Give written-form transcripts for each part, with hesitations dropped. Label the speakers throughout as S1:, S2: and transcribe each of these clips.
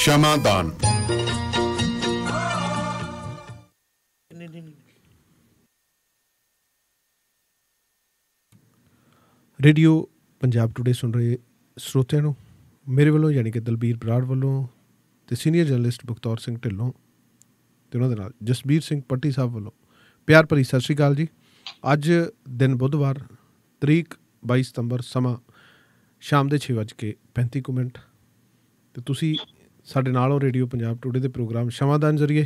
S1: ਸ਼ਮਾਦਾਨ।
S2: Radio Punjab today ਸੁਣ ਰਹੇ ਸਰੋਤਿਆਂ ਨੂੰ ਮੇਰੇ ਵੱਲੋਂ ਯਾਨੀ ਕਿ ਦਲਬੀਰ ਬਰਾੜ ਵੱਲੋਂ ਅਤੇ ਸੀਨੀਅਰ ਜਰਨਲਿਸਟ ਬਖਤੌਰ ਸਿੰਘ ਢਿੱਲੋਂ ਅਤੇ ਉਹਨਾਂ ਦੇ ਨਾਲ ਜਸਬੀਰ ਸਿੰਘ ਪੱਟੀ ਸਾਹਿਬ ਵੱਲੋਂ ਪਿਆਰ ਭਰੀ ਸਤਿ ਸ਼੍ਰੀ ਅਕਾਲ ਜੀ। ਅੱਜ ਦਿਨ ਬੁੱਧਵਾਰ, ਤਰੀਕ 22 ਸਤੰਬਰ, ਸਮਾਂ ਸ਼ਾਮ ਦੇ 6:35 ਅਤੇ ਤੁਸੀਂ ਸਾਡੇ ਨਾਲ ਹੋ ਰੇਡੀਓ ਪੰਜਾਬ ਟੂਡੇ ਦੇ ਪ੍ਰੋਗਰਾਮ ਸ਼ਮਾਦਾਨ ਜ਼ਰੀਏ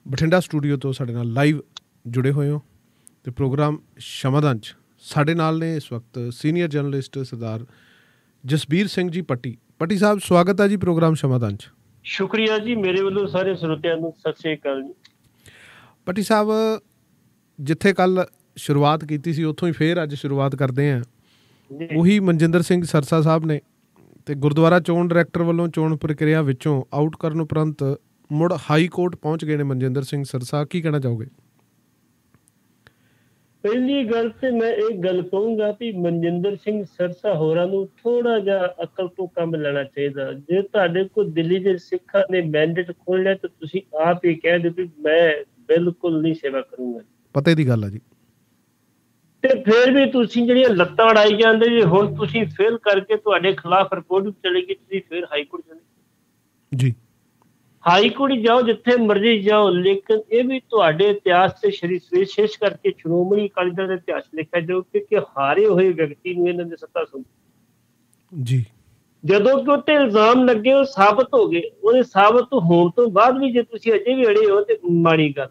S2: ਬਠਿੰਡਾ ਸਟੂਡੀਓ ਤੋਂ ਸਾਡੇ ਨਾਲ ਲਾਈਵ ਜੁੜੇ ਹੋਏ ਹੋ। ਅਤੇ ਪ੍ਰੋਗਰਾਮ ਸ਼ਮਾਦਾਨ 'ਚ ਸਾਡੇ ਨਾਲ ਨੇ ਇਸ ਵਕਤ ਸੀਨੀਅਰ ਜਰਨਲਿਸਟ ਸਰਦਾਰ ਜਸਬੀਰ ਸਿੰਘ ਜੀ ਪੱਟੀ ਸਾਹਿਬ। ਸਵਾਗਤ ਹੈ ਜੀ ਪ੍ਰੋਗਰਾਮ ਸ਼ਮਾਦਾਨ 'ਚ।
S3: ਸ਼ੁਕਰੀਆ ਜੀ, ਮੇਰੇ ਵੱਲੋਂ ਸਾਰੇ ਸਰੋਤਿਆਂ ਨੂੰ ਸਤਿ ਸ਼੍ਰੀ ਅਕਾਲ ਜੀ।
S2: ਪੱਟੀ ਸਾਹਿਬ, ਜਿੱਥੇ ਕੱਲ੍ਹ ਸ਼ੁਰੂਆਤ ਕੀਤੀ ਸੀ ਉੱਥੋਂ ਹੀ ਫੇਰ ਅੱਜ ਸ਼ੁਰੂਆਤ ਕਰਦੇ ਹਾਂ। ਉਹੀ ਮਨਜਿੰਦਰ ਸਿੰਘ ਸਰਸਾ ਸਾਹਿਬ ਨੇ ਅਤੇ ਗੁਰਦੁਆਰਾ ਚੋਣ ਡਾਇਰੈਕਟਰ ਵੱਲੋਂ ਚੋਣ ਪ੍ਰਕਿਰਿਆ ਵਿੱਚੋਂ ਆਊਟ ਕਰਨ ਉਪਰੰਤ ਮੁੜ ਹਾਈ ਕੋਰਟ ਪਹੁੰਚ ਗਏ ਨੇ ਮਨਜਿੰਦਰ ਸਿੰਘ ਸਰਸਾ। ਕੀ ਕਹਿਣਾ ਚਾਹੋਗੇ?
S3: ਪਹਿਲੀ ਗੱਲ ਤੇ ਮੈਂ ਇਹ ਗੱਲ ਕਹੂੰਗਾ ਵੀ ਮਨਜਿੰਦਰ ਸਿੰਘ ਸਰਸਾ ਹੋਰਾਂ ਨੂੰ ਥੋੜਾ ਜਿਹਾ ਅਕਲ ਤੋਂ ਕੰਮ ਲੈਣਾ ਚਾਹੀਦਾ। ਜੇ ਤੁਹਾਡੇ ਕੋਲ ਦਿੱਲੀ ਦੇ ਸਿੱਖਾਂ ਨੇ ਮੈਂਡੇਟ ਖੋਲ੍ਹ ਲਿਆ ਤਾਂ ਤੁਸੀਂ ਆਪ ਹੀ ਕਹਿ ਦਿਓ ਵੀ ਮੈਂ ਬਿਲਕੁਲ ਨਹੀਂ ਸੇਵਾ ਕਰੂੰਗਾ।
S2: ਪਤੇ ਦੀ ਗੱਲ ਆ ਜੀ।
S3: ਤੇ ਫਿਰ ਵੀ ਤੁਸੀਂ ਜਿਹੜੀਆਂ ਲੱਤਾਂ ਅੜਾਈ ਜਾਂਦੇ ਜੀ, ਹੁਣ ਤੁਸੀਂ ਫੇਲ ਕਰਕੇ ਤੁਹਾਡੇ ਖਿਲਾਫ ਰਿਪੋਰਟ ਵੀ ਚਲੇਗੀ, ਤੁਸੀਂ ਫਿਰ ਹਾਈ ਕੋਰਟ ਚਲੇ
S2: ਜੀ। ਹਾਈ
S3: ਕੋਰਟ ਜਾਓ, ਜਿੱਥੇ ਮਰਜ਼ੀ ਜਾਓ, ਲੇਕਿਨ ਇਹ ਵੀ ਤੁਹਾਡੇ ਇਤਿਹਾਸ ਤੇ ਵਿਸ਼ੇਸ਼ ਕਰਕੇ ਸ਼੍ਰੋਮਣੀ ਅਕਾਲੀ ਦਲ ਦਾ ਇਤਿਹਾਸ ਲਿਖਿਆ ਜਾਓ ਕਿ ਹਾਰੇ ਹੋਏ ਵਿਅਕਤੀ ਨੂੰ ਇਹਨਾਂ ਦੀ ਸੱਤਾ ਸੌਂਪੀ ਜੀ। ਜਦੋਂ ਕਿ ਉੱਤੇ ਇਲਜ਼ਾਮ ਲੱਗੇ ਉਹ ਸਾਬਤ ਹੋ ਗਏ, ਉਹਦੇ ਸਾਬਤ ਹੋਣ ਤੋਂ ਬਾਅਦ ਵੀ ਜੇ ਤੁਸੀਂ ਅਜੇ ਵੀ ਅੜੇ ਹੋ ਤੇ ਮਾੜੀ ਗੱਲ।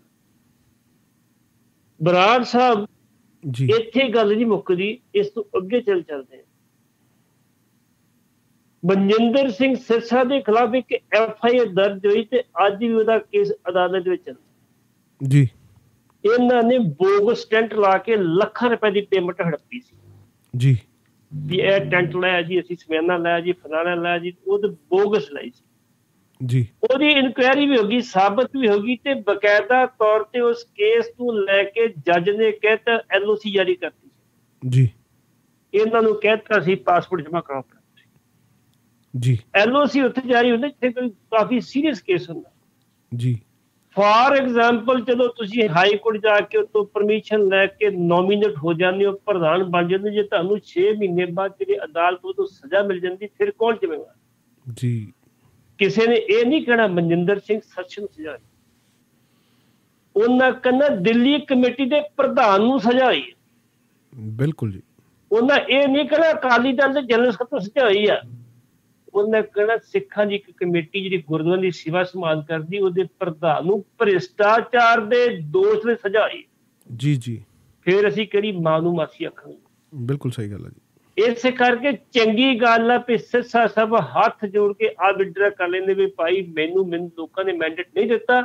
S3: ਬਰਾੜ ਸਾਹਿਬ, ਇੱਥੇ ਗੱਲ ਨਹੀਂ ਮੁੱਕਦੀ, ਇਸ ਤੋਂ ਅੱਗੇ ਚੱਲਦੇ ਹਾਂ। ਮਨਜਿੰਦਰ ਸਿੰਘ ਸਿਰਸਾ ਦੇ ਖਿਲਾਫ ਇੱਕ FIR ਦਰਜ ਹੋਈ ਤੇ ਅੱਜ ਵੀ ਉਹਦਾ ਕੇਸ ਅਦਾਲਤ ਵਿੱਚ ਚੱਲਦਾ ਜੀ। ਇਹਨਾਂ ਨੇ ਬੋਗਸ ਟੈਂਟ ਲਾ ਕੇ ਲੱਖਾਂ ਰੁਪਏ ਦੀ ਪੇਮੈਂਟ ਹੜੱਪੀ ਸੀ ਜੀ। ਵੀ ਇਹ ਟੈਂਟ ਲਾਇਆ ਜੀ, ਅਸੀਂ ਸਮਿਆਨਾ ਲਾਇਆ ਜੀ, ਫਲਾਣਾ ਲਾਇਆ ਜੀ, ਉਹ ਤੇ ਬੋਗਸ ਲਾਈ ਸੀ ਜੀ। ਉਹਦੀ ਇਨਕੁਆਇਰੀ ਵੀ ਹੋ ਗਈ, ਸਾਬਤ ਵੀ ਹੋ ਗਈ ਤੇ ਬਕਾਇਦਾ ਤੌਰ ਤੇ ਉਸ ਕੇਸ ਨੂੰ ਲੈ ਕੇ ਜੱਜ ਨੇ ਕਹਿਤਾ LOC ਜਾਰੀ ਕਰਤੀ ਜੀ। ਇਹਨਾਂ ਨੂੰ ਕਹਿਤਾ ਸੀ ਪਾਸਪੋਰਟ ਜਮ੍ਹਾਂ ਕਰਾਓ ਜੀ। LOC ਉੱਥੇ ਜਾਰੀ ਹੁੰਦਾ ਜਿੱਥੇ ਕੋਈ ਕਾਫੀ ਸੀਰੀਅਸ ਕੇਸ ਹੁੰਦਾ ਜੀ। ਫਾਰ ਐਗਜ਼ਾਮਪਲ, ਜਦੋਂ ਤੁਸੀਂ ਹਾਈ ਕੋਰਟ ਜਾ ਕੇ ਉੱਥੋਂ ਪਰਮਿਸ਼ਨ ਲੈ ਕੇ ਨੋਮੀਨੇਟ ਹੋ ਜਾਂਦੇ ਹੋ, ਪ੍ਰਧਾਨ ਬਣ ਜਾਂਦੇ, ਜੇ ਤੁਹਾਨੂੰ 6 ਮਹੀਨੇ ਬਾਅਦ ਜਿਹੜੀ ਅਦਾਲਤ ਤੋਂ ਸਜ਼ਾ ਮਿਲ ਜਾਂਦੀ, ਫਿਰ ਕੌਣ ਜ਼ਿੰਮੇਵਾਰ ਜੀ? ਕਿਸੇ ਨੇ ਇਹ ਨਹੀਂ ਕਹਿਣਾ ਮਨਜਿੰਦਰ ਸਿੰਘ ਸਰਸਾ ਨੂੰ ਸਜ਼ਾ ਹੋਈ, ਉਹਨਾਂ ਕਹਿੰਦਾ ਦਿੱਲੀ ਕਮੇਟੀ ਦੇ ਪ੍ਰਧਾਨ ਨੂੰ ਸਜ਼ਾ ਹੋਈ। ਬਿਲਕੁਲ ਜੀ। ਉਹਨਾਂ ਇਹ ਨਹੀਂ ਕਹਿਣਾ ਅਕਾਲੀ ਦਲ ਦੇ ਜਨਰਲ ਸਕੱਤਰ ਨੂੰ ਸਜ਼ਾ ਹੋਈ ਆ, ਉਹਨਾਂ ਕਹਿਣਾ ਸਿੱਖਾਂ ਦੀ ਇੱਕ ਕਮੇਟੀ ਜਿਹੜੀ ਗੁਰਦੁਆਰਿਆਂ ਦੀ ਸੇਵਾ ਸੰਭਾਲ ਕਰਦੀ, ਉਹਦੇ ਪ੍ਰਧਾਨ ਨੂੰ ਭ੍ਰਿਸ਼ਟਾਚਾਰ ਦੇ ਦੋਸ਼ ਵਿੱਚ ਸਜ਼ਾ ਹੋਈ ਜੀ ਜੀ। ਫਿਰ ਅਸੀਂ ਕਿਹੜੀ ਮਾਂ ਨੂੰ ਮਾਸੀ ਆਖਾਂਗੇ? ਬਿਲਕੁਲ ਸਹੀ ਗੱਲ ਹੈ ਜੀ। ਇਸੇ ਕਰਕੇ ਚੰਗੀ ਗੱਲ ਆ ਵੀ ਸਿਰਸਾ ਸਾਹਿਬ ਹੱਥ ਜੋੜ ਕੇ ਆ ਵਿਡਰਾ ਕਰ ਲੈਂਦੇ ਵੀ ਭਾਈ ਮੈਨੂੰ ਲੋਕਾਂ ਨੇ ਮੈਂਡੇਟ ਨਹੀਂ ਦਿੱਤਾ,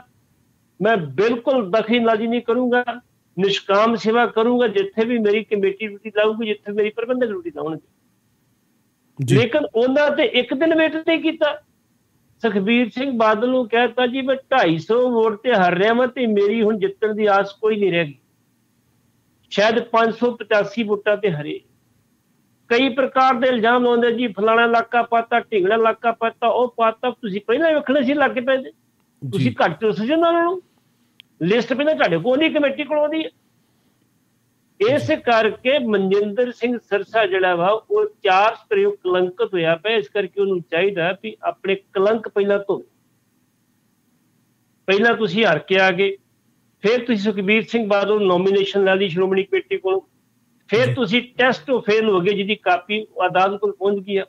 S3: ਮੈਂ ਬਿਲਕੁਲ ਦਖਲਅੰਦਾਜ਼ੀ ਨਹੀਂ ਕਰੂੰਗਾ, ਨਿਸ਼ਕਾਮ ਸੇਵਾ ਕਰੂੰਗਾ, ਜਿੱਥੇ ਵੀ ਮੇਰੀ ਕਮੇਟੀ ਡਿਊਟੀ ਲਾਊਗੀ, ਜਿੱਥੇ ਮੇਰੀ ਪ੍ਰਬੰਧਕ ਡਿਊਟੀ ਲਾਉਣਗੇ। ਲੇਕਿਨ ਉਹਨਾਂ ਤੇ ਇੱਕ ਦਿਨ ਵੇਟ ਨਹੀਂ ਕੀਤਾ। ਸੁਖਬੀਰ ਸਿੰਘ ਬਾਦਲ ਨੂੰ ਕਹਿਤਾ ਜੀ ਮੈਂ 250 ਵੋਟ ਤੇ ਹਾਰ ਰਿਹਾ ਵਾਂ ਤੇ ਮੇਰੀ ਹੁਣ ਜਿੱਤਣ ਦੀ ਆਸ ਕੋਈ ਨਹੀਂ ਰਹਿ ਗਈ। ਸ਼ਾਇਦ 585 ਵੋਟਾਂ ਤੇ ਹਰੇ। ਕਈ ਪ੍ਰਕਾਰ ਦੇ ਇਲਜ਼ਾਮ ਲਾਉਂਦੇ ਜੀ, ਫਲਾਣਾ ਇਲਾਕਾ ਪਾਤਾ, ਢਿੰਗੜਾ ਇਲਾਕਾ ਪਾਤਾ, ਉਹ ਪਾਤਾ। ਤੁਸੀਂ ਪਹਿਲਾਂ ਹੀ ਵੇਖਣੇ ਸੀ ਲੱਗ ਪਏ, ਤੁਸੀਂ ਘੱਟ ਉਸ ਨਾਲ ਨੂੰ ਲਿਸਟ ਪਹਿਲਾਂ ਤੁਹਾਡੇ ਕੋਲ ਨਹੀਂ, ਕਮੇਟੀ ਕੋਲ ਆਉਂਦੀ ਹੈ। ਇਸ ਕਰਕੇ ਮਨਜਿੰਦਰ ਸਿੰਘ ਸਰਸਾ ਜਿਹੜਾ ਵਾ ਉਹ 4 ਪ੍ਰਯੋਗ ਕਲੰਕਤ ਹੋਇਆ ਪਿਆ। ਇਸ ਕਰਕੇ ਉਹਨੂੰ ਚਾਹੀਦਾ ਵੀ ਆਪਣੇ ਕਲੰਕ ਪਹਿਲਾਂ ਧੋਵੇ। ਪਹਿਲਾਂ ਤੁਸੀਂ ਹਾਰ ਕੇ ਆ ਗਏ, ਫਿਰ ਤੁਸੀਂ ਸੁਖਬੀਰ ਸਿੰਘ ਬਾਦਲ ਨੂੰ ਨੋਮੀਨੇਸ਼ਨ ਲੈ ਲਈ ਸ਼੍ਰੋਮਣੀ ਕਮੇਟੀ ਕੋਲੋਂ, ਫਿਰ ਤੁਸੀਂ ਟੈਸਟ ਤੋਂ ਫੇਲ ਹੋ ਗਏ ਜਿਹਦੀ ਕਾਪੀ ਅਦਾਲਤ ਕੋਲ ਪਹੁੰਚ ਗਈ ਆ।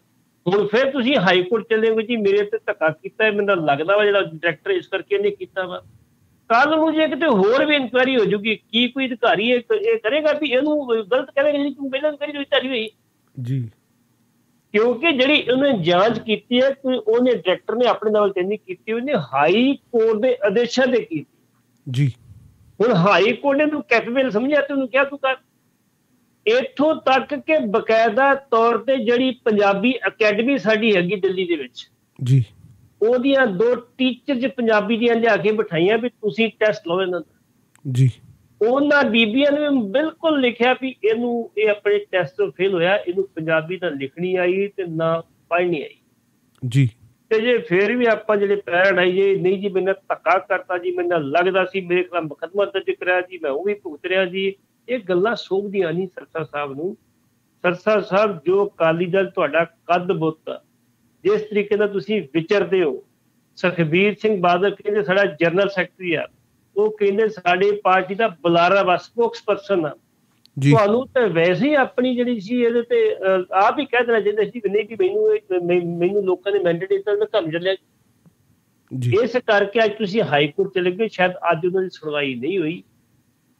S3: ਹੁਣ ਫਿਰ ਤੁਸੀਂ ਹਾਈ ਕੋਰਟ ਚਲੇ ਗਏ ਜੀ ਮੇਰੇ ਤੇ ਧੱਕਾ ਕੀਤਾ, ਮੈਨੂੰ ਲੱਗਦਾ ਵਾ ਜਿਹੜਾ ਡਾਇਰੈਕਟਰ ਇਸ ਕਰਕੇ ਇਹਨੇ ਕੀਤਾ ਵਾ। ਕੱਲ ਨੂੰ ਜੇ ਕਿਤੇ ਹੋਰ ਵੀ ਇਨਕੁਆਇਰੀ ਹੋ ਜੂਗੀ, ਕੀ ਕੋਈ ਅਧਿਕਾਰੀ ਇਹ ਕਰੇਗਾ ਵੀ ਇਹਨੂੰ ਗਲਤ ਕਰੇਗਾ ਜਿਹੜੀ ਤੂੰ ਪਹਿਲਾਂ ਇਨਕੁਆਇਰੀ ਧਾਰੀ ਹੋਈ ਜੀ? ਕਿਉਂਕਿ ਜਿਹੜੀ ਉਹਨੇ ਜਾਂਚ ਕੀਤੀ ਹੈ, ਉਹਨੇ ਡਾਇਰੈਕਟਰ ਨੇ ਆਪਣੇ ਨਾਲ ਨਹੀਂ ਕੀਤੀ, ਉਹਨੇ ਹਾਈ ਕੋਰਟ ਦੇ ਆਦੇਸ਼ਾਂ ਤੇ ਕੀਤੀ ਜੀ। ਹੁਣ ਹਾਈ ਕੋਰਟ ਨੇ ਉਹਨੂੰ ਕੈਪੇਬਲ ਸਮਝਿਆ ਤੇ ਉਹਨੂੰ ਕਿਹਾ ਤੂੰ ਕਰ। ਇੱਥੋਂ ਤੱਕ ਕਿ ਬਕਾਇਦਾ ਤੌਰ ਤੇ ਜਿਹੜੀ ਪੰਜਾਬੀ ਅਕੈਡਮੀ ਸਾਡੀ ਹੈਗੀ ਦਿੱਲੀ ਦੇ ਵਿੱਚ ਜੀ, ਉਹਦੀਆਂ 2 ਟੀਚਰ ਪੰਜਾਬੀ ਦੀਆਂ ਲਿਆ ਕੇ ਬਿਠਾਈਆਂ ਵੀ ਤੁਸੀਂ ਟੈਸਟ ਲਓ ਇਹਨਾਂ ਦਾ ਜੀ। ਉਹਨਾਂ ਬੀਬੀਆਂ ਨੇ ਬਿਲਕੁਲ ਲਿਖਿਆ ਵੀ ਇਹ ਆਪਣੇ ਟੈਸਟ ਤੋਂ ਫੇਲ ਹੋਇਆ, ਇਹਨੂੰ ਪੰਜਾਬੀ ਤਾਂ ਲਿਖਣੀ ਆਈ ਤੇ ਨਾ ਪੜ੍ਹਨੀ ਆਈ ਜੀ। ਤੇ ਜੇ ਫਿਰ ਵੀ ਆਪਾਂ ਜਿਹੜੇ ਪੈਰ ਅੜਾਈਏ, ਨਹੀਂ ਜੀ ਮੈਨੂੰ ਧੱਕਾ ਕਰਤਾ ਜੀ, ਮੈਨੂੰ ਲੱਗਦਾ ਸੀ ਮੇਰੇ ਖਿਲਾਫ ਮੁਕੱਦਮਾ ਦਰਜ ਕਰਾਇਆ ਜੀ, ਮੈਂ ਉਹ ਵੀ ਭੁਗਤ ਰਿਹਾ ਜੀ, ਇਹ ਗੱਲਾਂ ਸੋਭਦੀਆਂ ਨਹੀਂ ਸਰਸਾ ਸਾਹਿਬ ਨੂੰ। ਸਰਸਾ ਸਾਹਿਬ, ਜੋ ਅਕਾਲੀ ਦਲ ਤੁਹਾਡਾ ਕੱਦ ਬੁੱਤ ਆ, ਜਿਸ ਤਰੀਕੇ ਨਾਲ ਤੁਸੀਂ ਵਿਚਰਦੇ ਹੋ, ਸੁਖਬੀਰ ਸਿੰਘ ਬਾਦਲ ਕਹਿੰਦੇ ਸਾਡਾ ਜਨਰਲ ਸੈਕਟਰੀ ਆ, ਉਹ ਕਹਿੰਦੇ ਸਾਡੀ ਪਾਰਟੀ ਦਾ ਬੁਲਾਰਾ ਵਾ, ਸਪੋਕਸ ਪਰਸਨ ਆ। ਤੁਹਾਨੂੰ ਤਾਂ ਵੈਸੇ ਹੀ ਆਪਣੀ ਜਿਹੜੀ ਸੀ ਇਹਦੇ ਤੇ ਆਪ ਹੀ ਕਹਿ ਦੇਣਾ ਚਾਹੀਦਾ ਸੀ ਨਹੀਂ ਕਿ ਮੈਨੂੰ ਲੋਕਾਂ ਨੇ ਮੈਂਡੇਟ ਦਿੱਤਾ, ਮੈਂ ਘਰ ਚੱਲਿਆ। ਇਸ ਕਰਕੇ ਅੱਜ ਤੁਸੀਂ ਹਾਈ ਕੋਰਟ ਚਲੇ ਗਏ, ਸ਼ਾਇਦ ਅੱਜ ਉਹਨਾਂ ਦੀ ਸੁਣਵਾਈ ਨਹੀਂ ਹੋਈ,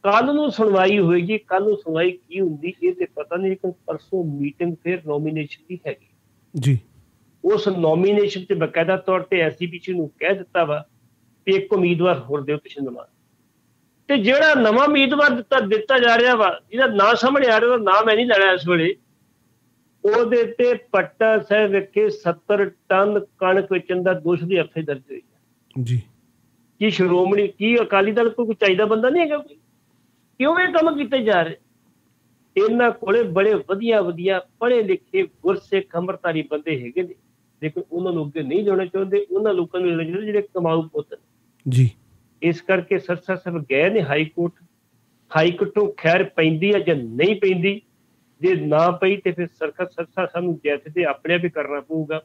S3: ਕੱਲ ਨੂੰ ਸੁਣਵਾਈ ਹੋਏਗੀ। ਕੱਲ ਨੂੰ ਸੁਣਵਾਈ ਕੀ ਹੁੰਦੀ ਇਹ ਤੇ ਪਤਾ ਨਹੀਂ, ਲੇਕਿਨ ਪਰਸੋਂ ਮੀਟਿੰਗ ਫਿਰ ਨੋਮੀਨੇਸ਼ਨ ਦੀ ਹੈਗੀ ਜੀ। ਉਸ ਨੋਮੀਨੇਸ਼ਨ ਤੇ ਬਕਾਇਦਾ ਤੌਰ ਤੇ ਐਸਜੀਪੀਸੀ ਨੂੰ ਕਹਿ ਦਿੱਤਾ ਵਾ ਕਿ ਇੱਕ ਉਮੀਦਵਾਰ ਹੋਰ ਦਿਓ ਤੁਸੀਂ ਨਵਾਂ, ਤੇ ਜਿਹੜਾ ਨਵਾਂ ਉਮੀਦਵਾਰ ਦਿੱਤਾ ਜਾ ਰਿਹਾ ਵਾ, ਜਿਹਦਾ ਨਾਂ ਸਾਹਮਣੇ ਆ ਰਿਹਾ, ਉਹਦਾ ਨਾਂ ਮੈਂ ਨਹੀਂ ਲੈਣਾ ਇਸ ਵੇਲੇ, ਉਹਦੇ ਤੇ ਪੱਟਾ ਸਾਹਿਬ ਵਿਖੇ 70 ਟਨ ਕਣਕ ਵੇਚਣ ਦਾ ਦੋਸ਼ ਦੀ ਐਫਆਈ ਦਰਜ ਹੋਈ ਹੈ ਜੀ। ਕੀ ਸ਼੍ਰੋਮਣੀ, ਕੀ ਅਕਾਲੀ ਦਲ ਕੋਈ ਚਾਹੀਦਾ ਬੰਦਾ ਨਹੀਂ ਹੈਗਾ? ਕਿਉਂ ਇਹ ਕੰਮ ਕੀਤੇ ਜਾ ਰਹੇ? ਇਹਨਾਂ ਕੋਲੇ ਬੜੇ ਵਧੀਆ ਵਧੀਆ ਪੜ੍ਹੇ ਲਿਖੇ ਗੁਰਸਿੱਖ ਅੰਮ੍ਰਿਤਧਾਰੀ ਬੰਦੇ ਹੈਗੇ ਨੇ, ਲੇਕਿਨ ਉਹਨਾਂ ਨੂੰ ਅੱਗੇ ਨਹੀਂ ਲਿਆਉਣਾ ਚਾਹੁੰਦੇ। ਉਹਨਾਂ ਲੋਕਾਂ ਨੂੰ ਲੈਣਾ ਚਾਹੁੰਦੇ ਜਿਹੜੇ ਕਮਾਊ ਪੁੱਤ ਜੀ। ਇਸ ਕਰਕੇ ਸਰਸਾ ਸਾਹਿਬ ਗਏ ਨੇ ਹਾਈ ਕੋਰਟ। ਹਾਈ ਕੋਰਟੋਂ ਖੈਰ ਪੈਂਦੀ ਹੈ ਜਾਂ ਨਹੀਂ ਪੈਂਦੀ, ਜੇ ਨਾ ਪਈ ਤੇ ਫਿਰ ਸਰਸਾ ਸਾਨੂੰ ਜੈਸੇ ਤੇ ਆਪਣੇ ਆਪ ਹੀ ਕਰਨਾ ਪਊਗਾ,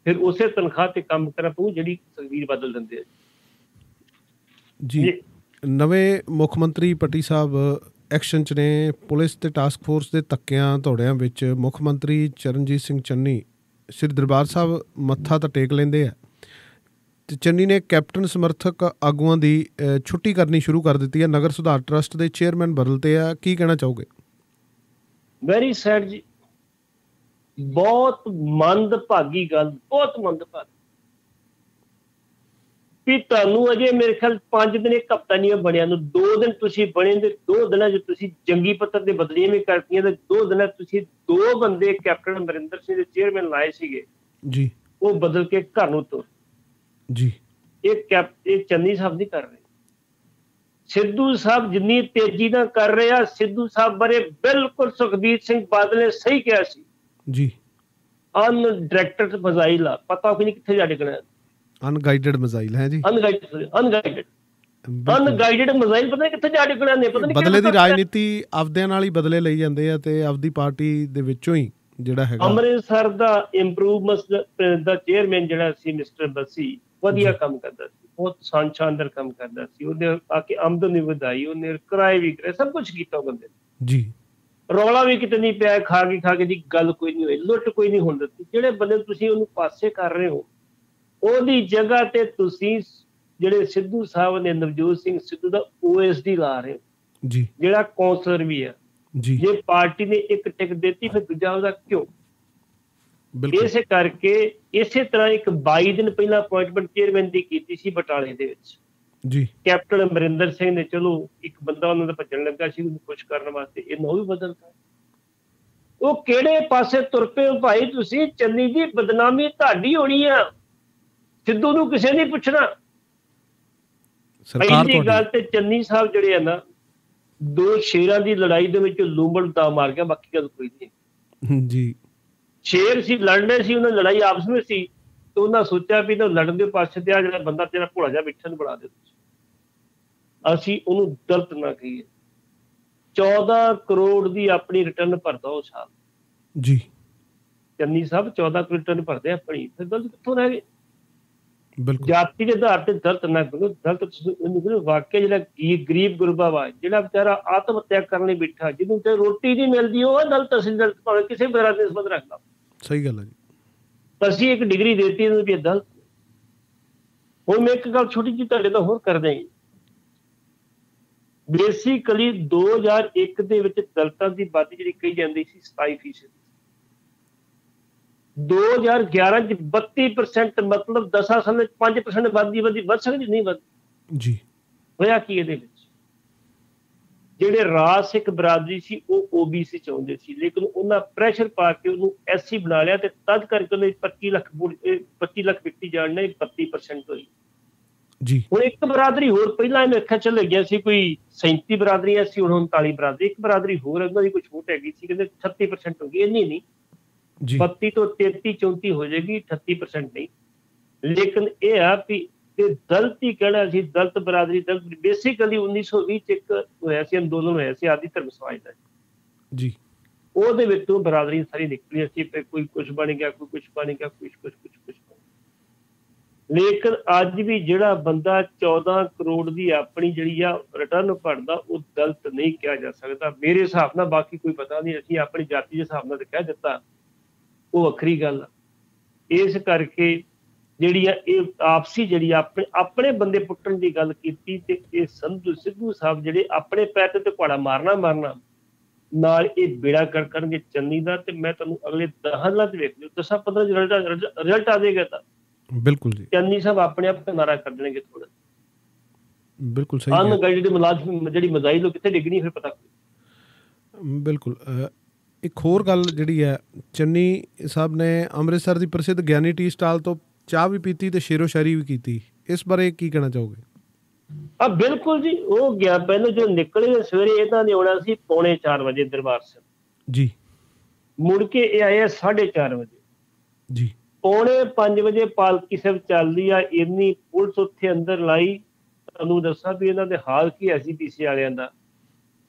S3: ਫਿਰ ਉਸੇ ਤਨਖਾਹ ਤੇ ਕੰਮ ਕਰਨਾ ਪਊ ਜਿਹੜੀ ਸੁਖਬੀਰ ਬਾਦਲ ਦਿੰਦੇ ਆ
S2: ਜੀ। ਨਵੇਂ ਮੁੱਖ ਮੰਤਰੀ ਪੱਟੀ ਸਾਹਿਬ ਐਕਸ਼ਨ 'ਚ ਨੇ। ਪੁਲਿਸ ਤੇ ਟਾਸਕ ਫੋਰਸ ਦੇ ਧੱਕਿਆਂ ਧੌੜਿਆਂ ਵਿੱਚ ਮੁੱਖ ਮੰਤਰੀ ਚਰਨਜੀਤ ਸਿੰਘ ਚੰਨੀ ਸ੍ਰੀ ਦਰਬਾਰ ਸਾਹਿਬ ਮੱਥਾ ਤਾਂ ਟੇਕ ਲੈਂਦੇ ਆ, ਤੇ ਚੰਨੀ ਨੇ ਕੈਪਟਨ ਸਮਰਥਕ ਆਗੂਆਂ ਦੀ ਛੁੱਟੀ ਕਰਨੀ ਸ਼ੁਰੂ ਕਰ ਦਿੱਤੀ ਹੈ। ਨਗਰ ਸੁਧਾਰ ਟਰਸਟ ਦੇ ਚੇਅਰਮੈਨ ਬਦਲਤੇ ਆ, ਕੀ ਕਹਿਣਾ ਚਾਹੋਗੇ?
S3: ਵੈਰੀ ਸੈਡ ਜੀ, ਬਹੁਤ ਮੰਦਭਾਗੀ ਗੱਲ, ਬਹੁਤ ਮੰਦਭਾਗੀ ਵੀ ਤੁਹਾਨੂੰ ਅਜੇ ਮੇਰੇ ਖਿਆਲ 5 ਦਿਨ, ਇੱਕ ਹਫ਼ਤਾ ਨਹੀਂ ਬਣਿਆ ਨੂੰ, 2 ਦਿਨ ਤੁਸੀਂ ਬਣੇ ਤੇ 2 ਦਿਨਾਂ 'ਚ ਤੁਸੀਂ ਜੰਗੀ ਪੱਤਰ ਦੇ ਬਦਲੀਆਂ ਵੀ ਕਰਤੀਆਂ, ਤੇ 2 ਦਿਨਾਂ ਤੁਸੀਂ 2 ਬੰਦੇ ਕੈਪਟਨ ਅਮਰਿੰਦਰ ਸਿੰਘ ਦੇ ਚੇਅਰਮੈਨ ਲਾਏ ਸੀਗੇ ਜੀ, ਉਹ ਬਦਲ ਕੇ ਘਰ ਨੂੰ ਤੁਰ ਜੀ। ਇਹ ਚੰਨੀ ਸਾਹਿਬ ਨਹੀਂ ਕਰ ਰਹੇ, ਸਿੱਧੂ ਸਾਹਿਬ ਜਿੰਨੀ ਤੇਜ਼ੀ ਨਾਲ ਕਰ ਰਹੇ ਆ। ਸਿੱਧੂ ਸਾਹਿਬ ਬਾਰੇ ਬਿਲਕੁਲ ਸੁਖਬੀਰ ਸਿੰਘ ਬਾਦਲ ਨੇ ਸਹੀ ਕਿਹਾ ਸੀ ਜੀ, ਅਨਡਾਇਰੈਕਟਡ ਮਿਜ਼ਾਈਲ ਆ, ਪਤਾ ਕਿ ਨਹੀਂ ਕਿੱਥੇ ਜਾ ਡਿੱਗਣਾ। ਅਨਗਾਈਡਡ ਮਿਜ਼ਾਈਲ ਹੈ ਜੀ, ਅਨਗਾਈਡਡ ਮਿਜ਼ਾਈਲ ਪਤਾ ਕਿੱਥੇ ਜਾ ਡਿੱਗਣਾ ਨੇ, ਪਤਾ ਨਹੀਂ। ਬਦਲੇ ਦੀ ਰਾਜਨੀਤੀ ਆਪਦਿਆਂ ਨਾਲ ਹੀ ਬਦਲੇ ਲਈ ਜਾਂਦੇ ਆ, ਤੇ ਆਪਦੀ ਪਾਰਟੀ ਦੇ ਵਿੱਚੋਂ ਹੀ ਜਿਹੜਾ ਹੈਗਾ। ਅੰਮ੍ਰਿਤਸਰ ਦਾ ਇੰਪਰੂਵਮੈਂਟ ਦਾ ਚੇਅਰਮੈਨ ਜਿਹੜਾ ਸੀ ਮਿਸਟਰ ਬੱਸੀ, ਵਧੀਆ ਕੰਮ ਕਰਦਾ ਸੀ, ਬਹੁਤ ਸ਼ਾਨਦਾਰ ਕੰਮ ਕਰਦਾ ਸੀ। ਉਹਨੇ ਆ ਕੇ ਆਮਦਨੀ ਵਧਾਈ, ਉਹਨੇ ਕਿਰਾਏ ਵੀ ਕਰੇ, ਸਭ ਕੁਛ ਕੀਤਾ ਬੰਦੇ ਜੀ। ਰੌਲਾ ਵੀ ਕਿਤੇ ਨਹੀਂ ਪਿਆ, ਖਾ ਕੇ ਦੀ ਗੱਲ ਕੋਈ ਨਹੀਂ ਹੋਈ, ਲੁੱਟ ਕੋਈ ਨਹੀਂ ਹੋਣ ਦਿੱਤੀ। ਜਿਹੜੇ ਬੰਦੇ ਤੁਸੀਂ ਉਹਨੂੰ ਪਾਸੇ ਕਰ ਰਹੇ ਹੋ, ਉਹਦੀ ਜਗ੍ਹਾ ਤੇ ਤੁਸੀਂ ਜਿਹੜੇ ਸਿੱਧੂ ਸਾਹਿਬ ਨੇ, ਨਵਜੋਤ ਸਿੰਘ ਸਿੱਧੂ ਦਾ OSD ਲਾ ਰਹੇ ਹੋ ਜੀ, ਜਿਹੜਾ ਕੌਂਸਲਰ ਵੀ ਆ ਜੀ। ਜੇ ਪਾਰਟੀ ਨੇ ਇੱਕ ਟਿਕਟ ਦਿੱਤੀ ਫਿਰ ਦੂਜਾ ਉਹਦਾ ਕਿਉਂ? ਇਸੇ ਕਰਕੇ ਇਸੇ ਤਰ੍ਹਾਂ ਇੱਕ 22 ਦਿਨ ਪਹਿਲਾਂ ਅਪੁਆਇੰਟਮੈਂਟ ਚੇਅਰਮੈਨ ਦੀ ਕੀਤੀ ਸੀ ਬਟਾਲੇ ਦੇ ਵਿੱਚ ਜੀ। ਕੈਪਟਨ ਅਮਰਿੰਦਰ ਸਿੰਘ ਨੇ, ਚਲੋ ਇੱਕ ਬੰਦਾ ਉਹਨਾਂ ਦਾ ਭੱਜਣ ਲੱਗਾ ਸੀ, ਉਹਨੂੰ ਖੁਸ਼ ਕਰਨ ਵਾਸਤੇ ਇਹਨੂੰ ਵੀ ਬਦਲਤਾ। ਉਹ ਕਿਹੜੇ ਪਾਸੇ ਤੁਰ ਪਏ ਹੋ ਭਾਈ ਤੁਸੀਂ? ਚੰਨੀ ਦੀ ਬਦਨਾਮੀ ਤੁਹਾਡੀ ਹੋਣੀ ਆ, ਸਿੱਧੂ ਨੂੰ ਕਿਸੇ ਨੇ ਪੁੱਛਣਾ। ਪਹਿਲੀ ਗੱਲ ਤੇ ਚੰਨੀ ਸਾਹਿਬ ਜਿਹੜੇ ਆ ਨਾ, 2 ਸ਼ੇਰਾਂ ਦੀ ਲੜਾਈ ਦੇ ਵਿੱਚ ਲੂੰਬੜ ਦਾ ਮਾਰ ਗਿਆ, ਬਾਕੀ ਗੱਲ ਕੋਈ ਨਹੀਂ ਜੀ। ਸ਼ੇਰ ਸੀ, ਲੜਨੇ ਸੀ, ਉਹਨਾਂ ਲੜਾਈ ਆਪਸ ਵਿੱਚ ਸੀ, ਤੇ ਉਹਨਾਂ ਸੋਚਿਆ ਵੀ ਇਹਨਾਂ ਲੜਨ ਦੇ ਪਾਸੇ ਤੇ ਆ ਜਿਹੜਾ ਬੰਦਾ ਤੇਰਾ ਭੋਲਾ ਜਿਹਾ ਬੈਠਾ ਨੂੰ ਬਣਾ ਦੇ, ਅਸੀਂ ਉਹਨੂੰ ਦਲਤ ਨਾ ਕਹੀਏ। 14 ਕਰੋੜ ਦੀ ਆਪਣੀ ਰਿਟਰਨ ਭਰਦਾ ਉਹ ਸਾਲ ਜੀ। ਚੰਨੀ ਸਾਹਿਬ 14 ਕਰੋੜ ਰਿਟਰਨ ਭਰਦੇ ਆਪਣੀ, ਫਿਰ ਗਲਤ ਕਿੱਥੋਂ ਰਹਿ ਗਏ? ਜਾਤੀ ਦੇ ਆਧਾਰ ਤੇ ਦਲਤ ਨਾ ਕਰੋ। ਦਲਤ ਵਾਕਿਆ ਜਿਹੜਾ ਗਰੀਬ ਗੁਰਬਾ ਵਾ, ਜਿਹੜਾ ਵਿਚਾਰਾ ਆਤਮ ਹੱਤਿਆ ਕਰਨ ਲਈ ਬੈਠਾ, ਜਿਹਨੂੰ ਤੇ ਰੋਟੀ ਨਹੀਂ ਮਿਲਦੀ, ਉਹ ਦਲਤ। ਅਸੀਂ ਦਲਤ ਭਾਵੇਂ ਕਿਸੇ ਬਰਾਦਰੀ ਨਾਲ ਸੰਬੰਧ ਰੱਖਦਾ, ਸਹੀ ਗੱਲ ਹੈ ਜੀ। ਅਸੀਂ ਇੱਕ ਡਿਗਰੀ ਦੇਤੀ ਇਹਨੂੰ ਵੀ ਦਲਤ। ਹੁਣ ਮੈਂ ਇੱਕ ਗੱਲ ਛੋਟੀ ਜਿਹੀ ਤੁਹਾਡੇ ਨਾਲ ਹੋਰ ਕਰ ਦਿਆਂਗੀ। ਬੇਸਿਕਲੀ 2001 ਦੇ ਵਿੱਚ ਦਲਤਾਂ ਦੀ ਆਬਾਦੀ ਜਿਹੜੀ ਕਹੀ ਜਾਂਦੀ ਸੀ 27%, 2011 ਚ 32%, ਮਤਲਬ 10 ਸਾਲਾਂ ਵਿੱਚ 5% ਵੱਧ ਸਕਦੀ ਨਹੀਂ ਵੱਧ ਜੀ। ਹੋਇਆ ਕੀ ਇਹਦੇ ਵਿੱਚ? ਜਿਹੜੇ ਰਾਜ ਸਿੱਖ ਬਰਾਦਰੀ ਸੀ ਉਹ OBC ਚਾਹੁੰਦੇ ਸੀ, ਲੇਕਿਨ ਉਹਨਾਂ ਪ੍ਰੈਸ਼ਰ ਪਾ ਕੇ ਉਹਨੂੰ SC ਬਣਾ ਲਿਆ, ਤੇ ਤਦ ਕਰਕੇ ਉਹਨੇ 25 ਲੱਖ ਵਿਕਟੀ ਜਾਣਨਾ 32% ਹੋਈ ਜੀ। ਹੁਣ ਇੱਕ ਬਰਾਦਰੀ ਹੋਰ, ਪਹਿਲਾਂ ਇਹਨੇ ਅੱਖਾਂ ਚ ਲੱਗਿਆ ਸੀ ਕੋਈ 37 ਬਰਾਦਰੀਆਂ ਸੀ, ਹੁਣ 39 ਬਰਾਦਰੀ। ਇੱਕ ਬਰਾਦਰੀ ਹੋਰ ਉਹਨਾਂ ਦੀ ਕੋਈ ਛੋਟ ਹੈਗੀ ਸੀ, ਕਹਿੰਦੇ 36% ਹੋ ਗਈ। ਇੰਨੀ ਨਹੀਂ, 32 ਤੋਂ 33 34 ਹੋ ਜਾਏਗੀ, 38% ਨਹੀਂ। ਲੇਕਿਨ ਇਹ ਆ ਵੀ ਇਹ ਦਲਿਤ ਹੀ ਕਹਿਣਾ ਸੀ, ਦਲਿਤ ਬਰਾਦਰੀ, ਦਲਿਤ ਬੇਸਿਕਲੀ 1920 ਚ ਇੱਕ ਹੋਇਆ ਸੀ ਅੰਦੋਲਨ, ਹੋਇਆ ਸੀ ਆਦਿ ਧਰਮ ਸਮਾਜ ਦਾ
S2: ਜੀ।
S3: ਉਹਦੇ ਵਿੱਚੋਂ ਬਰਾਦਰੀ ਸਾਰੀ ਨਿਕਲੀ ਸੀ, ਕੋਈ ਕੁਛ ਬਣ ਗਿਆ, ਕੋਈ ਕੁਛ ਬਣ ਗਿਆ, ਕੁਛ। ਲੇਕਿਨ ਅੱਜ ਵੀ ਜਿਹੜਾ ਬੰਦਾ 14 ਕਰੋੜ ਦੀ ਆਪਣੀ ਜਿਹੜੀ ਆ ਰਿਟਰਨ ਭਰਦਾ, ਉਹ ਦਲਿਤ ਨਹੀਂ ਕਿਹਾ ਜਾ ਸਕਦਾ ਮੇਰੇ ਹਿਸਾਬ ਨਾਲ। ਬਾਕੀ ਕੋਈ ਪਤਾ ਨਹੀਂ, ਅਸੀਂ ਆਪਣੀ ਜਾਤੀ ਦੇ ਹਿਸਾਬ ਨਾਲ ਕਹਿ ਦਿੱਤਾ, ਉਹ ਵੱਖਰੀ ਗੱਲ ਆ। ਇਸ ਕਰਕੇ ਜਿਹੜੀ ਆ ਇਹ ਆਪਸੀ ਜਿਹੜੀ ਆਪਣੇ ਬੰਦੇ ਪੁੱਟਣ ਦੀ ਗੱਲ ਕੀਤੀ, ਤੇ ਇਹ ਸਿੱਧੂ ਸਾਹਿਬ ਜਿਹੜੇ ਆਪਣੇ ਪੈਰ ਤੇ ਘੋੜਾ ਮਾਰਨਾ ਨਾਲ ਇਹ ਬੇੜਾ ਕਰ ਕਰਨਗੇ ਚੰਨੀ ਦਾ। ਤੇ ਮੈਂ ਤੁਹਾਨੂੰ ਅਗਲੇ 10 ਦਿਨਾਂ ਚ ਵੇਖ ਲਿਓ, 10-15 ਰਿਜ਼ਲਟ ਆ ਜਾਏਗਾ ਤਾਂ
S2: ਬਿਲਕੁਲ ਜੀ
S3: ਚੰਨੀ ਸਾਹਿਬ ਆਪਣੇ ਆਪ ਕਿਨਾਰਾ ਕਰ ਦੇਣਗੇ ਥੋੜਾ।
S2: ਬਿਲਕੁਲ ਸਹੀ
S3: ਅਨਗਾਈਡਡ ਮੁਲਾਜ਼ਮ ਜਿਹੜੀ ਮਜ਼ਾਈਲ ਉਹ ਕਿੱਥੇ ਡਿੱਗਣੀ ਫਿਰ ਪਤਾ।
S2: ਬਿਲਕੁਲ। ਇੱਕ ਹੋਰ ਗੱਲ ਜਿਹੜੀ ਹੈ, ਚੰਨੀ ਸਾਹਿਬ ਨੇ ਅੰਮ੍ਰਿਤਸਰ ਦੀ ਪ੍ਰਸਿੱਧ ਗਿਆਨੀ ਟੀ ਸਟਾਲ ਤੋਂ ਚਾਹ ਵੀ ਪੀਤੀ ਤੇ ਸ਼ੇਰੋ ਸ਼ਾਇਰੀ ਵੀ ਕੀਤੀ, ਇਸ ਬਾਰੇ ਕੀ ਕਹਿਣਾ ਚਾਹੋਗੇ?
S3: ਬਿਲਕੁਲ ਜੀ, ਉਹ ਗਿਆ ਪਹਿਲਾਂ ਜਦੋਂ ਨਿਕਲੇ ਸਵੇਰੇ ਇਹਨਾਂ ਨੇ ਆਉਣਾ ਸੀ 4:45 ਵਜੇ ਦਰਬਾਰ ਸਾਹਿਬ ਜੀ, ਮੁੜ ਕੇ ਇਹ ਆਏ 4:30 ਵਜੇ ਜੀ। 4:45 ਵਜੇ ਪਾਲਕੀ ਸਾਹਿਬ ਚੱਲਦੀ ਆ, ਇੰਨੀ ਪੁਲਿਸ ਉੱਥੇ ਅੰਦਰ ਲਾਈ। ਤੁਹਾਨੂੰ ਦੱਸਾਂ ਵੀ ਇਹਨਾਂ ਦੇ ਹਾਲ ਕੀ ਐਸਜੀਪੀਸੀ ਵਾਲਿਆਂ ਦਾ।